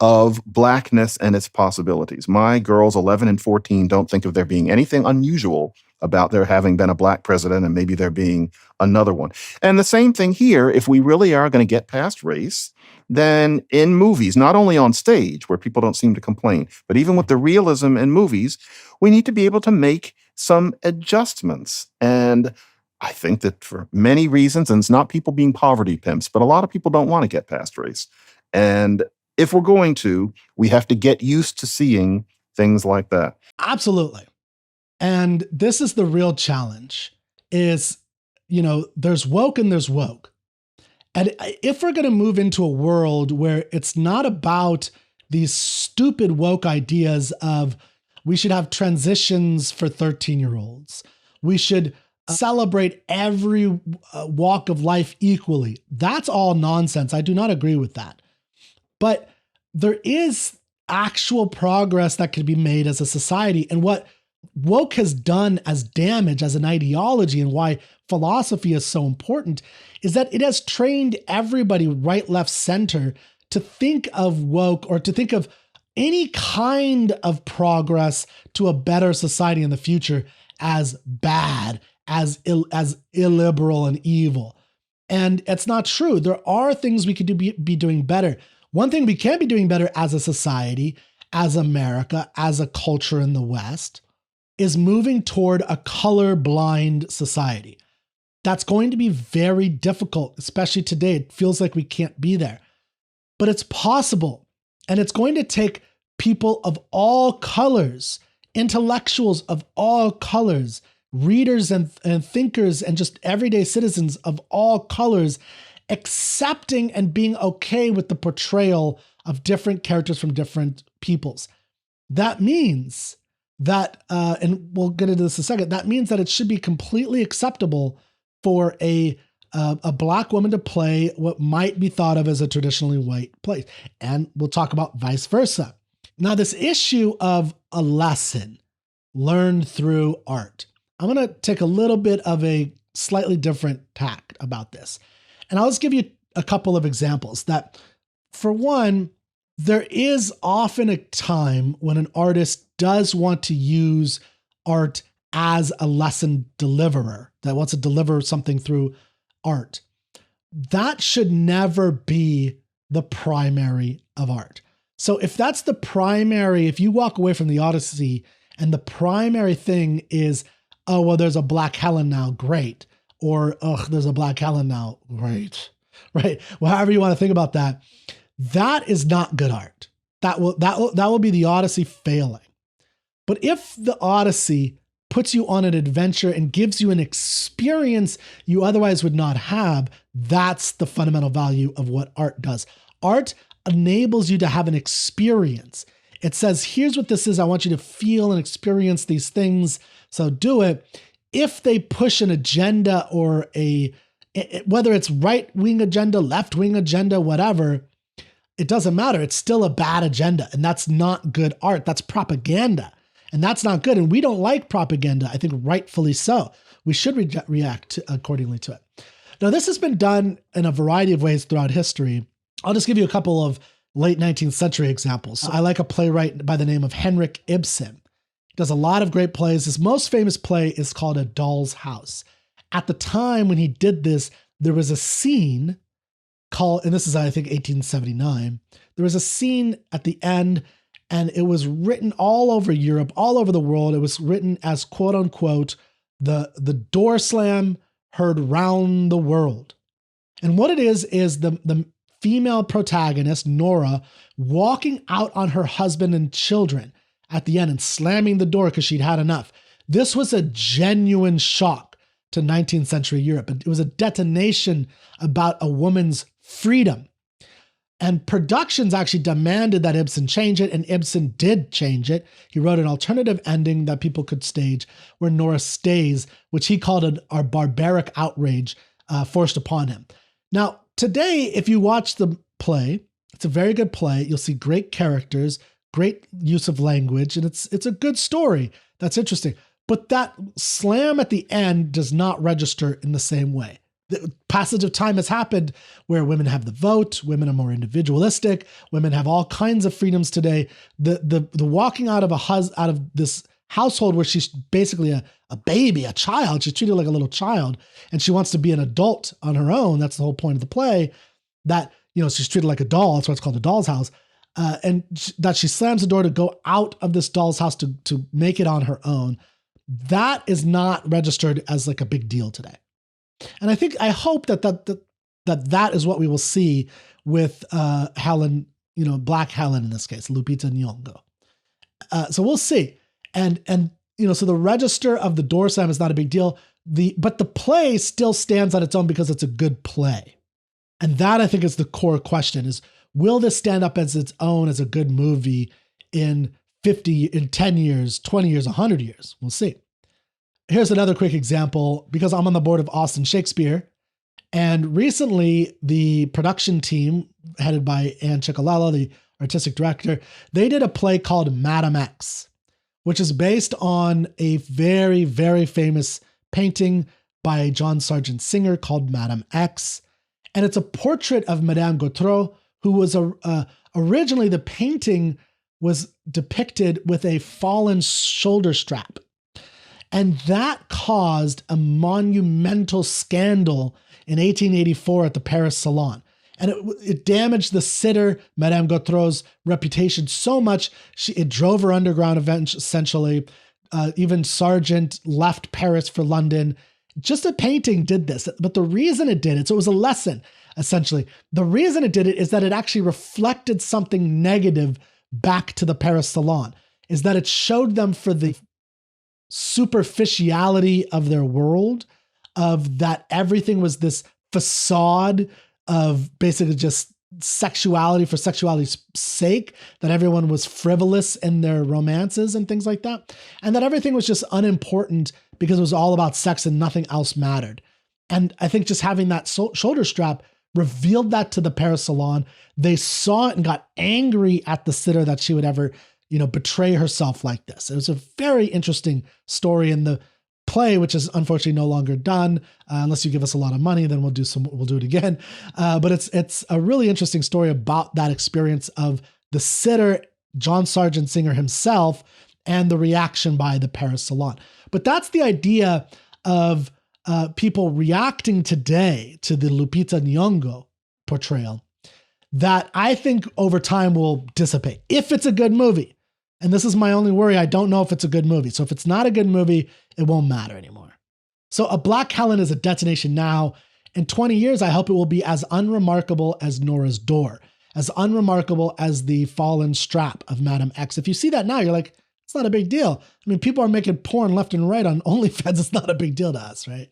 Speaker 4: of Blackness and its possibilities. My girls, 11 and 14, don't think of there being anything unusual about there having been a Black president and maybe there being another one. And the same thing here, if we really are going to get past race, then in movies, not only on stage where people don't seem to complain, but even with the realism in movies, we need to be able to make some adjustments. And I think that for many reasons, and it's not people being poverty pimps, but a lot of people don't want to get past race. And if we're going to, we have to get used to seeing things like that.
Speaker 1: Absolutely. And this is the real challenge is, there's woke and there's woke. And if we're going to move into a world where it's not about these stupid woke ideas of we should have transitions for 13-year-olds, we should celebrate every walk of life equally. That's all nonsense. I do not agree with that. But there is actual progress that could be made as a society. And what woke has done as damage as an ideology and why philosophy is so important is that it has trained everybody right, left, center to think of woke or to think of any kind of progress to a better society in the future as bad, as illiberal and evil. And it's not true. There are things we could be doing better. One thing we can be doing better as a society, as America, as a culture in the West, is moving toward a colorblind society. That's going to be very difficult, especially today. It feels like we can't be there. But it's possible. And it's going to take people of all colors, intellectuals of all colors, readers and thinkers, and just everyday citizens of all colors, accepting and being okay with the portrayal of different characters from different peoples. That means that, and we'll get into this in a second, that means that it should be completely acceptable for a Black woman to play what might be thought of as a traditionally white place. And we'll talk about vice versa. Now, this issue of a lesson learned through art, I'm going to take a little bit of a slightly different tack about this. And I'll just give you a couple of examples that, for one, there is often a time when an artist does want to use art as a lesson deliverer, that wants to deliver something through art. That should never be the primary of art. So if that's the primary, if you walk away from the Odyssey And the primary thing is, oh, well, there's a black Helen now, great. Or, ugh, there's a black Helen now, great. Right? Well, however you want to think about that, that is not good art. That will be the Odyssey failing. But if the Odyssey puts you on an adventure and gives you an experience you otherwise would not have, that's the fundamental value of what art does. Art enables you to have an experience. It says, here's what this is. I want you to feel and experience these things. So do it. If they push an agenda or whether it's right-wing agenda, left-wing agenda, whatever, it doesn't matter. It's still a bad agenda. And that's not good art. That's propaganda. And that's not good. And we don't like propaganda, I think rightfully so. We should react accordingly to it. Now, this has been done in a variety of ways throughout history. I'll just give you a couple of late 19th century examples. I like a playwright by the name of Henrik Ibsen. He does a lot of great plays. His most famous play is called A Doll's House. At the time when he did this, there was a scene called, and this is, I think, 1879. There was a scene at the end, and it was written all over Europe, all over the world. It was written as, quote unquote, the door slam heard round the world. And what it is the female protagonist, Nora, walking out on her husband and children at the end and slamming the door because she'd had enough. This was a genuine shock to 19th century Europe. It was a detonation about a woman's freedom. And productions actually demanded that Ibsen change it, and Ibsen did change it. He wrote an alternative ending that people could stage where Nora stays, which he called a barbaric outrage forced upon him. Now, today, if you watch the play, it's a very good play. You'll see great characters, great use of language, and it's a good story. That's interesting. But that slam at the end does not register in the same way. The passage of time has happened where women have the vote, women are more individualistic, women have all kinds of freedoms today. The walking out of this household where she's basically a baby, a child, she's treated like a little child, and she wants to be an adult on her own. That's the whole point of the play, that, you know, she's treated like a doll. That's why it's called A Doll's House. And that she slams the door to go out of this doll's house to make it on her own. That is not registered as like a big deal today. And I hope that is what we will see with Helen, you know, Black Helen in this case, Lupita Nyong'o. So we'll see. And you know, so the register of the door slam is not a big deal. But the play still stands on its own because it's a good play. And that, I think, is the core question: is will this stand up as its own as a good movie in 10 years, 20 years, 100 years? We'll see. Here's another quick example, because I'm on the board of Austin Shakespeare. And recently, the production team, headed by Ann Ciccolello, the artistic director, they did a play called Madame X, which is based on a very, very famous painting by John Sargent Singer called Madame X. And it's a portrait of Madame Gautreau, who was originally, the painting was depicted with a fallen shoulder strap. And that caused a monumental scandal in 1884 at the Paris Salon. And it damaged the sitter, Madame Gautreau's reputation so much, it drove her underground essentially. Even Sargent left Paris for London. Just a painting did this. But the reason it did it, so it was a lesson, essentially. The reason it did it is that it actually reflected something negative back to the Paris Salon, is that it showed them for the superficiality of their world, of that everything was this facade of basically just sexuality for sexuality's sake, that everyone was frivolous in their romances and things like that, and that everything was just unimportant because it was all about sex and nothing else mattered. And I think just having that shoulder strap revealed that to the Paris Salon. They saw it and got angry at the sitter that she would ever, you know, betray herself like this. It was a very interesting story in the play, which is unfortunately no longer done. Unless you give us a lot of money, then we'll do it again. But it's a really interesting story about that experience of the sitter, John Sargent Singer himself, and the reaction by the Paris Salon. But that's the idea of people reacting today to the Lupita Nyong'o portrayal that I think over time will dissipate if it's a good movie. And this is my only worry. I don't know if it's a good movie. So if it's not a good movie, it won't matter anymore. So A Black Helen is a detonation now. In 20 years, I hope it will be as unremarkable as Nora's Door, as unremarkable as the fallen strap of Madam X. If you see that now, you're like, it's not a big deal. I mean, people are making porn left and right on OnlyFans. It's not a big deal to us, right?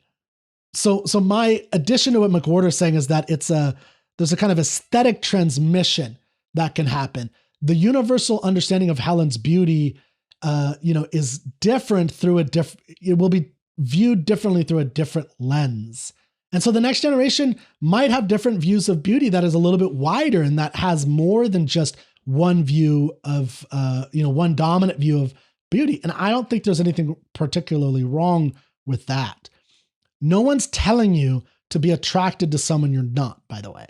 Speaker 1: So my addition to what McWhorter is saying is that there's a kind of aesthetic transmission that can happen. The universal understanding of Helen's beauty, is different through it will be viewed differently through a different lens. And so the next generation might have different views of beauty that is a little bit wider and that has more than just one view of, one dominant view of beauty. And I don't think there's anything particularly wrong with that. No one's telling you to be attracted to someone you're not, by the way.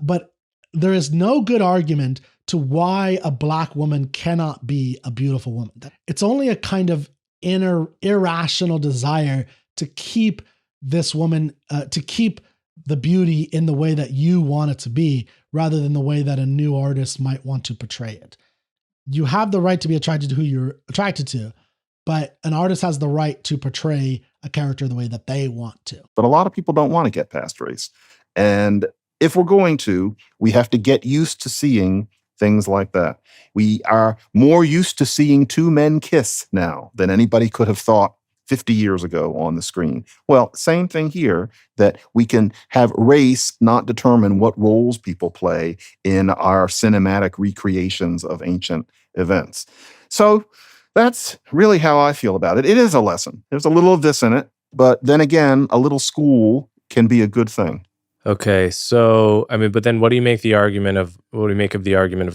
Speaker 1: But there is no good argument to why a Black woman cannot be a beautiful woman. It's only a kind of inner irrational desire to keep this woman, to keep the beauty in the way that you want it to be, rather than the way that a new artist might want to portray it. You have the right to be attracted to who you're attracted to, but an artist has the right to portray a character the way that they want to.
Speaker 4: But a lot of people don't want to get past race. And if we're going to, we have to get used to seeing things like that. We are more used to seeing two men kiss now than anybody could have thought 50 years ago on the screen. Well, same thing here, that we can have race not determine what roles people play in our cinematic recreations of ancient events. So that's really how I feel about it. It is a lesson. There's a little of this in it, but then again, a little school can be a good thing.
Speaker 2: Okay, so I mean, but then what do you make of the argument of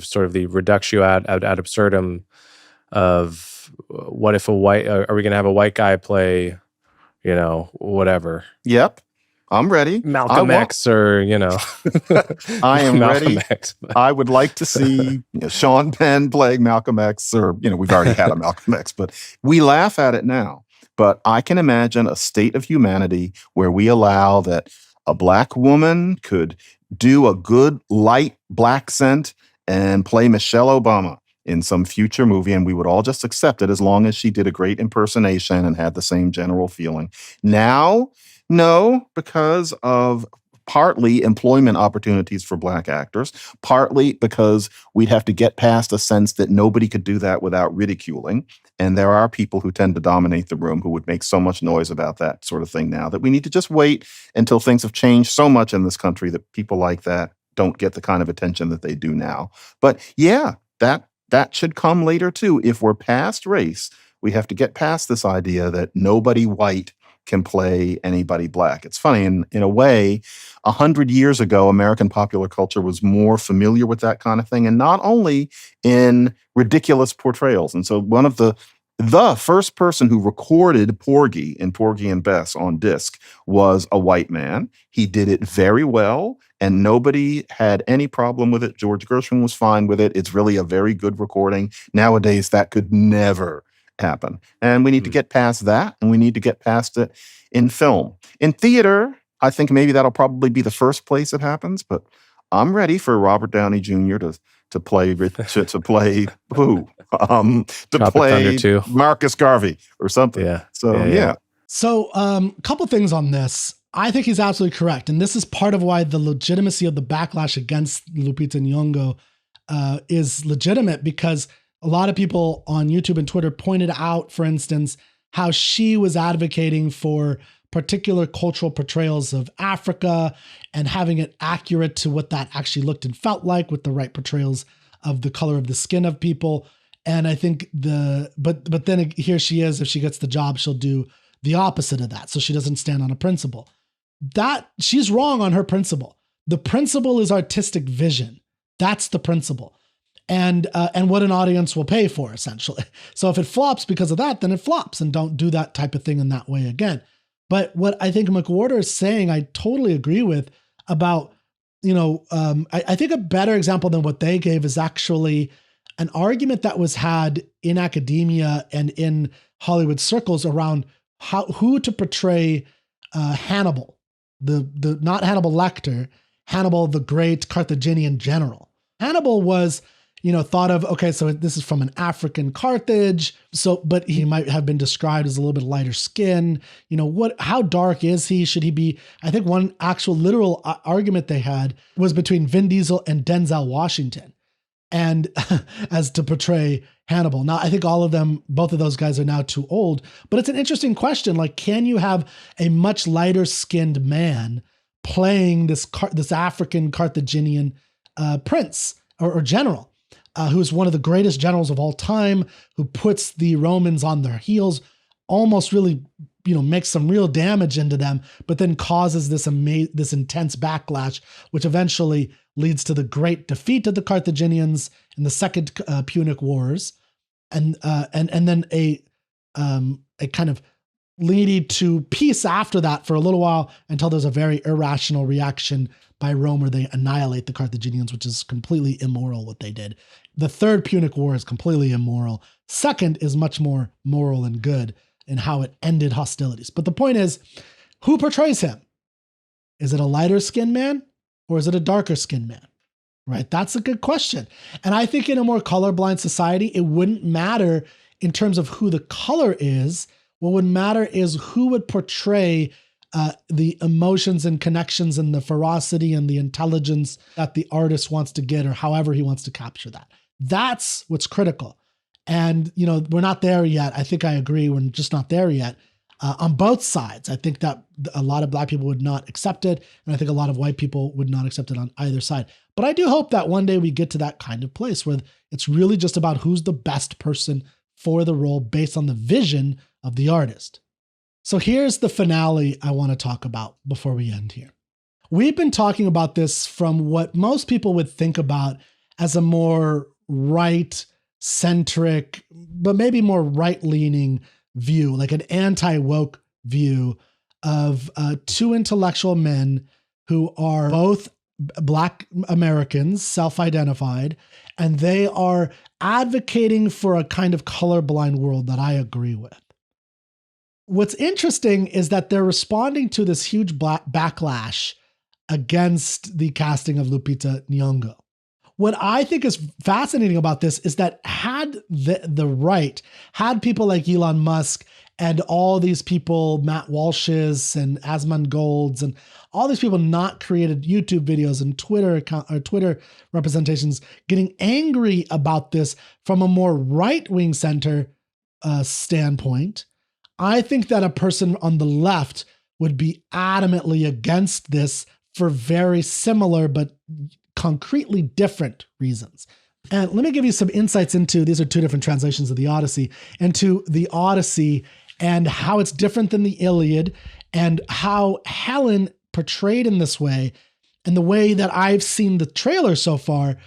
Speaker 2: sort of the reductio ad absurdum of what if are we going to have a white guy play, whatever?
Speaker 4: Yep. I'm ready.
Speaker 2: Malcolm X or,
Speaker 4: I am
Speaker 2: Malcolm
Speaker 4: ready.
Speaker 2: X.
Speaker 4: I would like to see Sean Penn playing Malcolm X, or, we've already had a Malcolm X, but we laugh at it now. But I can imagine a state of humanity where we allow that a Black woman could do a good light black scent and play Michelle Obama in some future movie, and we would all just accept it as long as she did a great impersonation and had the same general feeling. Now, no, because of partly employment opportunities for Black actors, partly because we'd have to get past a sense that nobody could do that without ridiculing. And there are people who tend to dominate the room who would make so much noise about that sort of thing now that we need to just wait until things have changed so much in this country that people like that don't get the kind of attention that they do now. But yeah, that should come later too. If we're past race, we have to get past this idea that nobody white can play anybody Black. It's funny, in a way, 100 years ago, American popular culture was more familiar with that kind of thing, and not only in ridiculous portrayals. And so one of the first person who recorded Porgy in Porgy and Bess on disc was a white man. He did it very well, and nobody had any problem with it. George Gershwin was fine with it. It's really a very good recording. Nowadays, that could never happen. And we need to get past that, and we need to get past it in film. In theater, I think maybe that'll probably be the first place it happens, but I'm ready for Robert Downey Jr. to play who? To play Marcus Garvey or something.
Speaker 2: Yeah.
Speaker 4: So yeah.
Speaker 1: So a couple things on this. I think he's absolutely correct. And this is part of why the legitimacy of the backlash against Lupita Nyong'o is legitimate, because a lot of people on YouTube and Twitter pointed out, for instance, how she was advocating for particular cultural portrayals of Africa and having it accurate to what that actually looked and felt like, with the right portrayals of the color of the skin of people. And I think but then here she is, if she gets the job, she'll do the opposite of that. So she doesn't stand on a principle. That she's wrong on her principle. The principle is artistic vision. That's the principle. And what an audience will pay for, essentially. So if it flops because of that, then it flops, and don't do that type of thing in that way again. But what I think McWhorter is saying, I totally agree with about, I think a better example than what they gave is actually an argument that was had in academia and in Hollywood circles around who to portray Hannibal, the not Hannibal Lecter, Hannibal the great Carthaginian general. Hannibal was thought of, okay, so this is from an African Carthage. So, but he might have been described as a little bit lighter skin. How dark is he? Should he be? I think one actual literal argument they had was between Vin Diesel and Denzel Washington, and as to portray Hannibal. Now, I think both of those guys are now too old, but it's an interesting question. Like, can you have a much lighter skinned man playing this African Carthaginian prince or general, who's one of the greatest generals of all time, who puts the Romans on their heels, almost really, makes some real damage into them, but then causes this intense backlash, which eventually leads to the great defeat of the Carthaginians in the Second Punic Wars, and then a kind of leading to peace after that for a little while, until there's a very irrational reaction by Rome where they annihilate the Carthaginians, which is completely immoral what they did. The Third Punic War is completely immoral. Second is much more moral and good in how it ended hostilities. But the point is, who portrays him? Is it a lighter skinned man or is it a darker skinned man? Right? That's a good question. And I think in a more colorblind society, it wouldn't matter in terms of who the color is. What would matter is who would portray the emotions and connections and the ferocity and the intelligence that the artist wants to get, or however he wants to capture that. That's what's critical. And, we're not there yet. I think I agree. We're just not there yet on both sides. I think that a lot of Black people would not accept it. And I think a lot of white people would not accept it on either side. But I do hope that one day we get to that kind of place where it's really just about who's the best person for the role based on the vision of the artist. So here's the finale I want to talk about before we end here. We've been talking about this from what most people would think about as a more right-centric, but maybe more right-leaning view, like an anti-woke view of two intellectual men who are both Black Americans, self-identified, and they are advocating for a kind of colorblind world that I agree with. What's interesting is that they're responding to this huge backlash against the casting of Lupita Nyong'o. What I think is fascinating about this is that had the right, had people like Elon Musk and all these people, Matt Walsh's and Asmongold's and all these people not created YouTube videos and Twitter representations getting angry about this from a more right-wing center standpoint, I think that a person on the left would be adamantly against this for very similar but concretely different reasons. And let me give you some insights into, these are two different translations of the Odyssey, into the Odyssey and how it's different than the Iliad, and how Helen portrayed in this way, and the way that I've seen the trailer so far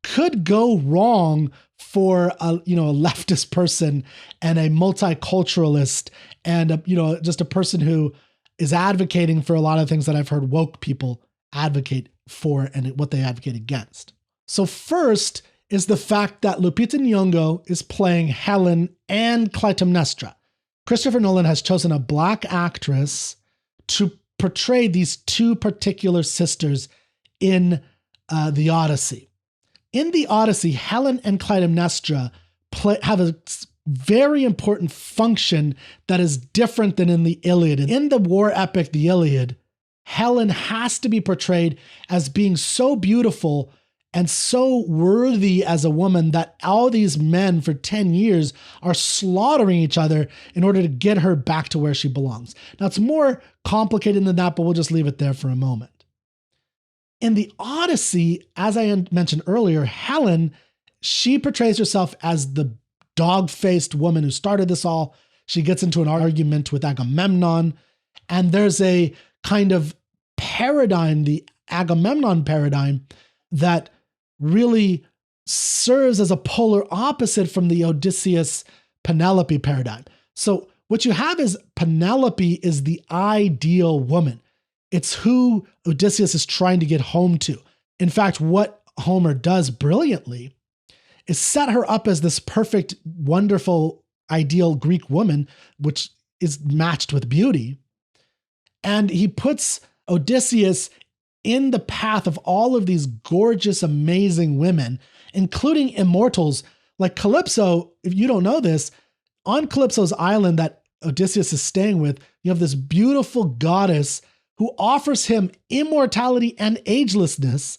Speaker 1: could go wrong for a leftist person and a multiculturalist and just a person who is advocating for a lot of things that I've heard woke people advocate for and what they advocate against. So first is the fact that Lupita Nyong'o is playing Helen and Clytemnestra. Christopher Nolan has chosen a Black actress to portray these two particular sisters in the Odyssey. In the Odyssey, Helen and Clytemnestra have a very important function that is different than in the Iliad. In the war epic, the Iliad, Helen has to be portrayed as being so beautiful and so worthy as a woman that all these men for 10 years are slaughtering each other in order to get her back to where she belongs. Now, it's more complicated than that, but we'll just leave it there for a moment. In the Odyssey, as I mentioned earlier, Helen, she portrays herself as the dog-faced woman who started this all. She gets into an argument with Agamemnon, and there's a kind of paradigm, the Agamemnon paradigm, that really serves as a polar opposite from the Odysseus-Penelope paradigm. So what you have is Penelope is the ideal woman. It's who Odysseus is trying to get home to. In fact, what Homer does brilliantly is set her up as this perfect, wonderful, ideal Greek woman, which is matched with beauty. And he puts Odysseus in the path of all of these gorgeous, amazing women, including immortals like Calypso. If you don't know this, on Calypso's island that Odysseus is staying with, you have this beautiful goddess who offers him immortality and agelessness,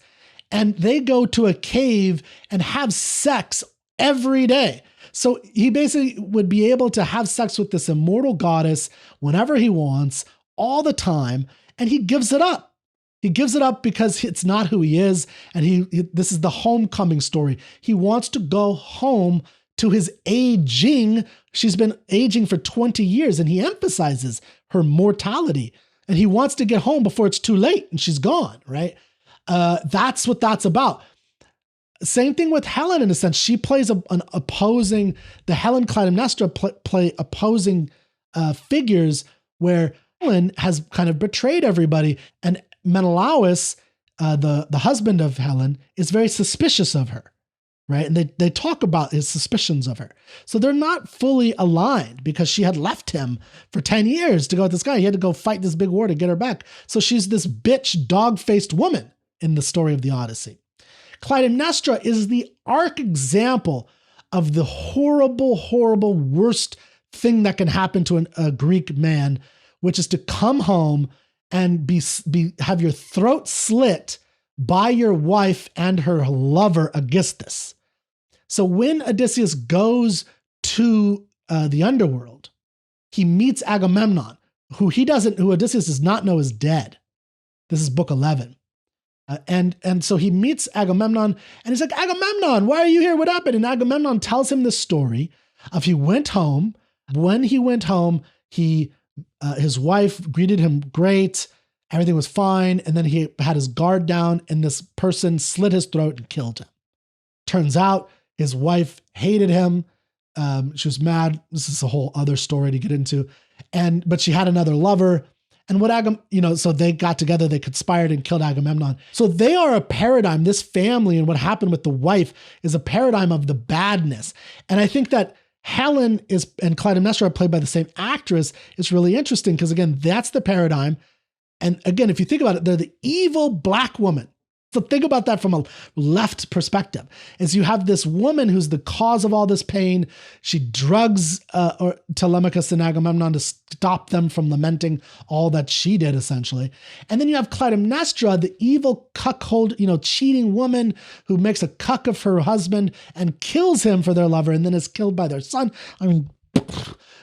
Speaker 1: and they go to a cave and have sex every day. So he basically would be able to have sex with this immortal goddess whenever he wants, all the time, and he gives it up. He gives it up because it's not who he is, and this is the homecoming story. He wants to go home to his aging. She's been aging for 20 years, and he emphasizes her mortality, and he wants to get home before it's too late and she's gone, right? That's what that's about. Same thing with Helen, in a sense. She plays the Helen Clytemnestra play opposing figures, where Helen has kind of betrayed everybody, and Menelaus, the husband of Helen, is very suspicious of her, right? And they talk about his suspicions of her. So they're not fully aligned, because she had left him for 10 years to go with this guy. He had to go fight this big war to get her back. So she's this bitch, dog-faced woman in the story of the Odyssey. Clytemnestra is the arc example of the horrible, horrible, worst thing that can happen to a Greek man, which is to come home and have your throat slit by your wife and her lover Aegisthus. So when Odysseus goes to the underworld, he meets Agamemnon, who Odysseus does not know is dead. This is book 11. And so he meets Agamemnon, and he's like, Agamemnon, why are you here? What happened? And Agamemnon tells him the story of he went home. When he went home, his wife greeted him great. Everything was fine. And then he had his guard down, and this person slit his throat and killed him. Turns out his wife hated him. She was mad. This is a whole other story to get into. But she had another lover. And so they got together, they conspired and killed Agamemnon. So they are a paradigm. This family and what happened with the wife is a paradigm of the badness. And I think that Helen and Clytemnestra are played by the same actress. It's really interesting because, again, that's the paradigm. And again, if you think about it, they're the evil black woman. So think about that from a left perspective, is you have this woman who's the cause of all this pain. She drugs Telemachus and Agamemnon to stop them from lamenting all that she did, essentially. And then you have Clytemnestra, the evil cuckold, cheating woman who makes a cuck of her husband and kills him for their lover and then is killed by their son. I mean,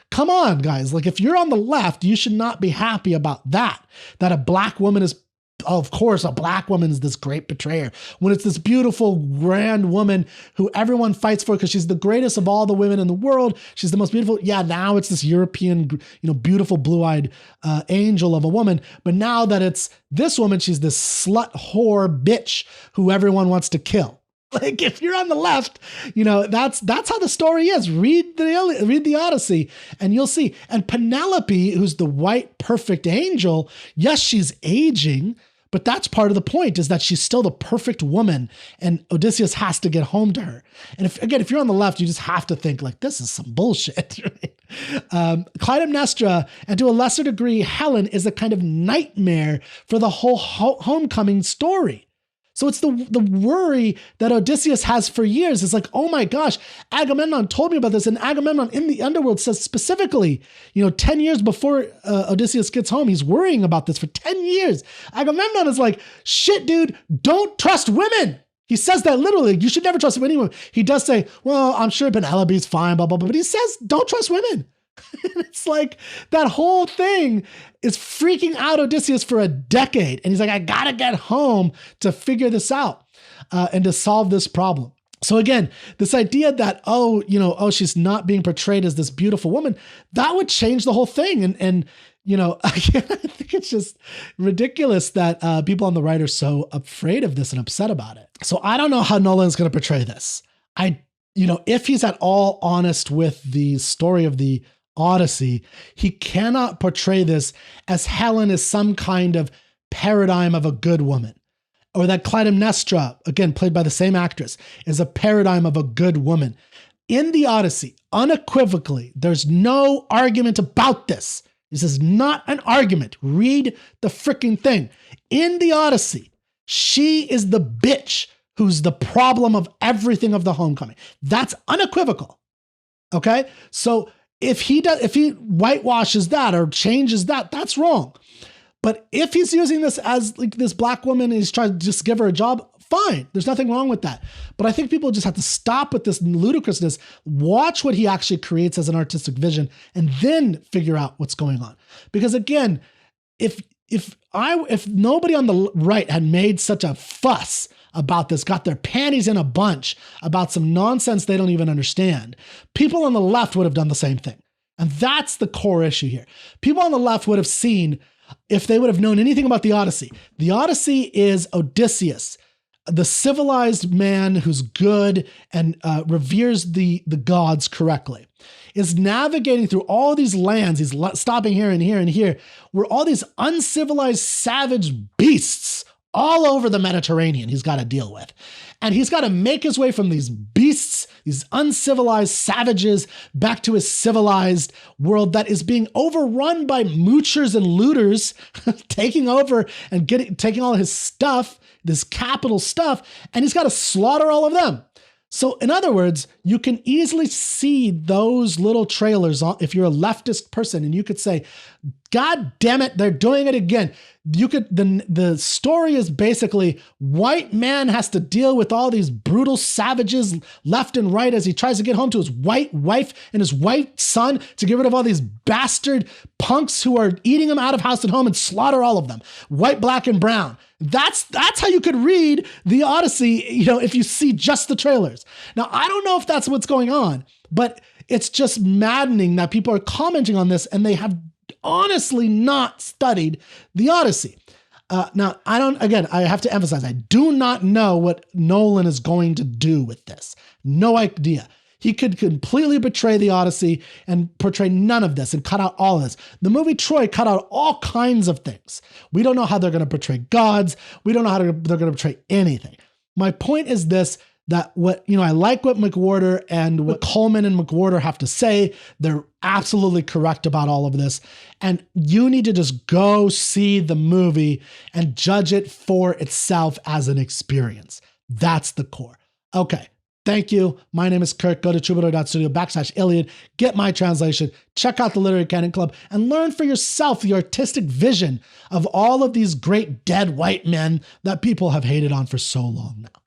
Speaker 1: come on, guys. Like, if you're on the left, you should not be happy about that a black woman is, of course, a black woman is this great betrayer, when it's this beautiful, grand woman who everyone fights for because she's the greatest of all the women in the world. She's the most beautiful. Yeah, now it's this European, beautiful blue-eyed angel of a woman. But now that it's this woman, she's this slut whore bitch who everyone wants to kill. Like, if you're on the left, that's how the story is. Read the Odyssey and you'll see. And Penelope, who's the white perfect angel, yes, she's aging, but that's part of the point, is that she's still the perfect woman, and Odysseus has to get home to her. And if you're on the left, you just have to think like, this is some bullshit. Right? Clytemnestra, and to a lesser degree, Helen, is a kind of nightmare for the whole homecoming story. So it's the worry that Odysseus has for years. It's like, oh my gosh, Agamemnon told me about this. And Agamemnon in the underworld says specifically, 10 years before Odysseus gets home, he's worrying about this for 10 years. Agamemnon is like, shit, dude, don't trust women. He says that literally. You should never trust anyone. He does say, well, I'm sure Penelope's fine, blah, blah, blah. But he says, don't trust women. It's like that whole thing is freaking out Odysseus for a decade. And he's like, I gotta get home to figure this out and to solve this problem. So again, this idea that, she's not being portrayed as this beautiful woman, that would change the whole thing. And I think it's just ridiculous that people on the right are so afraid of this and upset about it. So I don't know how Nolan's going to portray this. If he's at all honest with the story of the Odyssey, he cannot portray this as Helen is some kind of paradigm of a good woman, or that Clytemnestra, again, played by the same actress, is a paradigm of a good woman. In the Odyssey, unequivocally, there's no argument about this. This is not an argument. Read the freaking thing. In the Odyssey, She is the bitch who's the problem of everything of the homecoming. That's unequivocal. Okay? So if he whitewashes that or changes that, that's wrong. But if he's using this as like this black woman and he's trying to just give her a job, fine. There's nothing wrong with that. But I think people just have to stop with this ludicrousness, watch what he actually creates as an artistic vision, and then figure out what's going on. Because again, if nobody on the right had made such a fuss about this, got their panties in a bunch about some nonsense they don't even understand, people on the left would have done the same thing. And that's the core issue here. People on the left would have seen, if they would have known anything about the Odyssey is Odysseus, the civilized man who's good and reveres the gods correctly, is navigating through all these lands. He's stopping here and here and here, where all these uncivilized, savage beasts all over the Mediterranean he's got to deal with. And he's got to make his way from these beasts, these uncivilized savages, back to his civilized world that is being overrun by moochers and looters, taking over and taking all his stuff, this capital stuff, and he's got to slaughter all of them. So in other words, you can easily see those little trailers if you're a leftist person, and you could say, God damn it, they're doing it again. The story is basically white man has to deal with all these brutal savages left and right as he tries to get home to his white wife and his white son to get rid of all these bastard punks who are eating him out of house and home and slaughter all of them, white, black, and brown. That's how you could read the Odyssey, if you see just the trailers. Now, I don't know if that's what's going on, but it's just maddening that people are commenting on this and they have honestly not studied the Odyssey. Now, I have to emphasize, I do not know what Nolan is going to do with this. No idea. He could completely betray the Odyssey and portray none of this and cut out all of this. The movie Troy cut out all kinds of things. We don't know how they're going to portray gods. We don't know how they're going to portray anything. My point is this, that I like what McWhorter and what Coleman and McWhorter have to say. They're absolutely correct about all of this. And you need to just go see the movie and judge it for itself as an experience. That's the core. Okay. Thank you. My name is Kirk. Go to troubadour.studio/Iliad, get my translation, check out the Literary Canon Club, and learn for yourself the artistic vision of all of these great dead white men that people have hated on for so long now.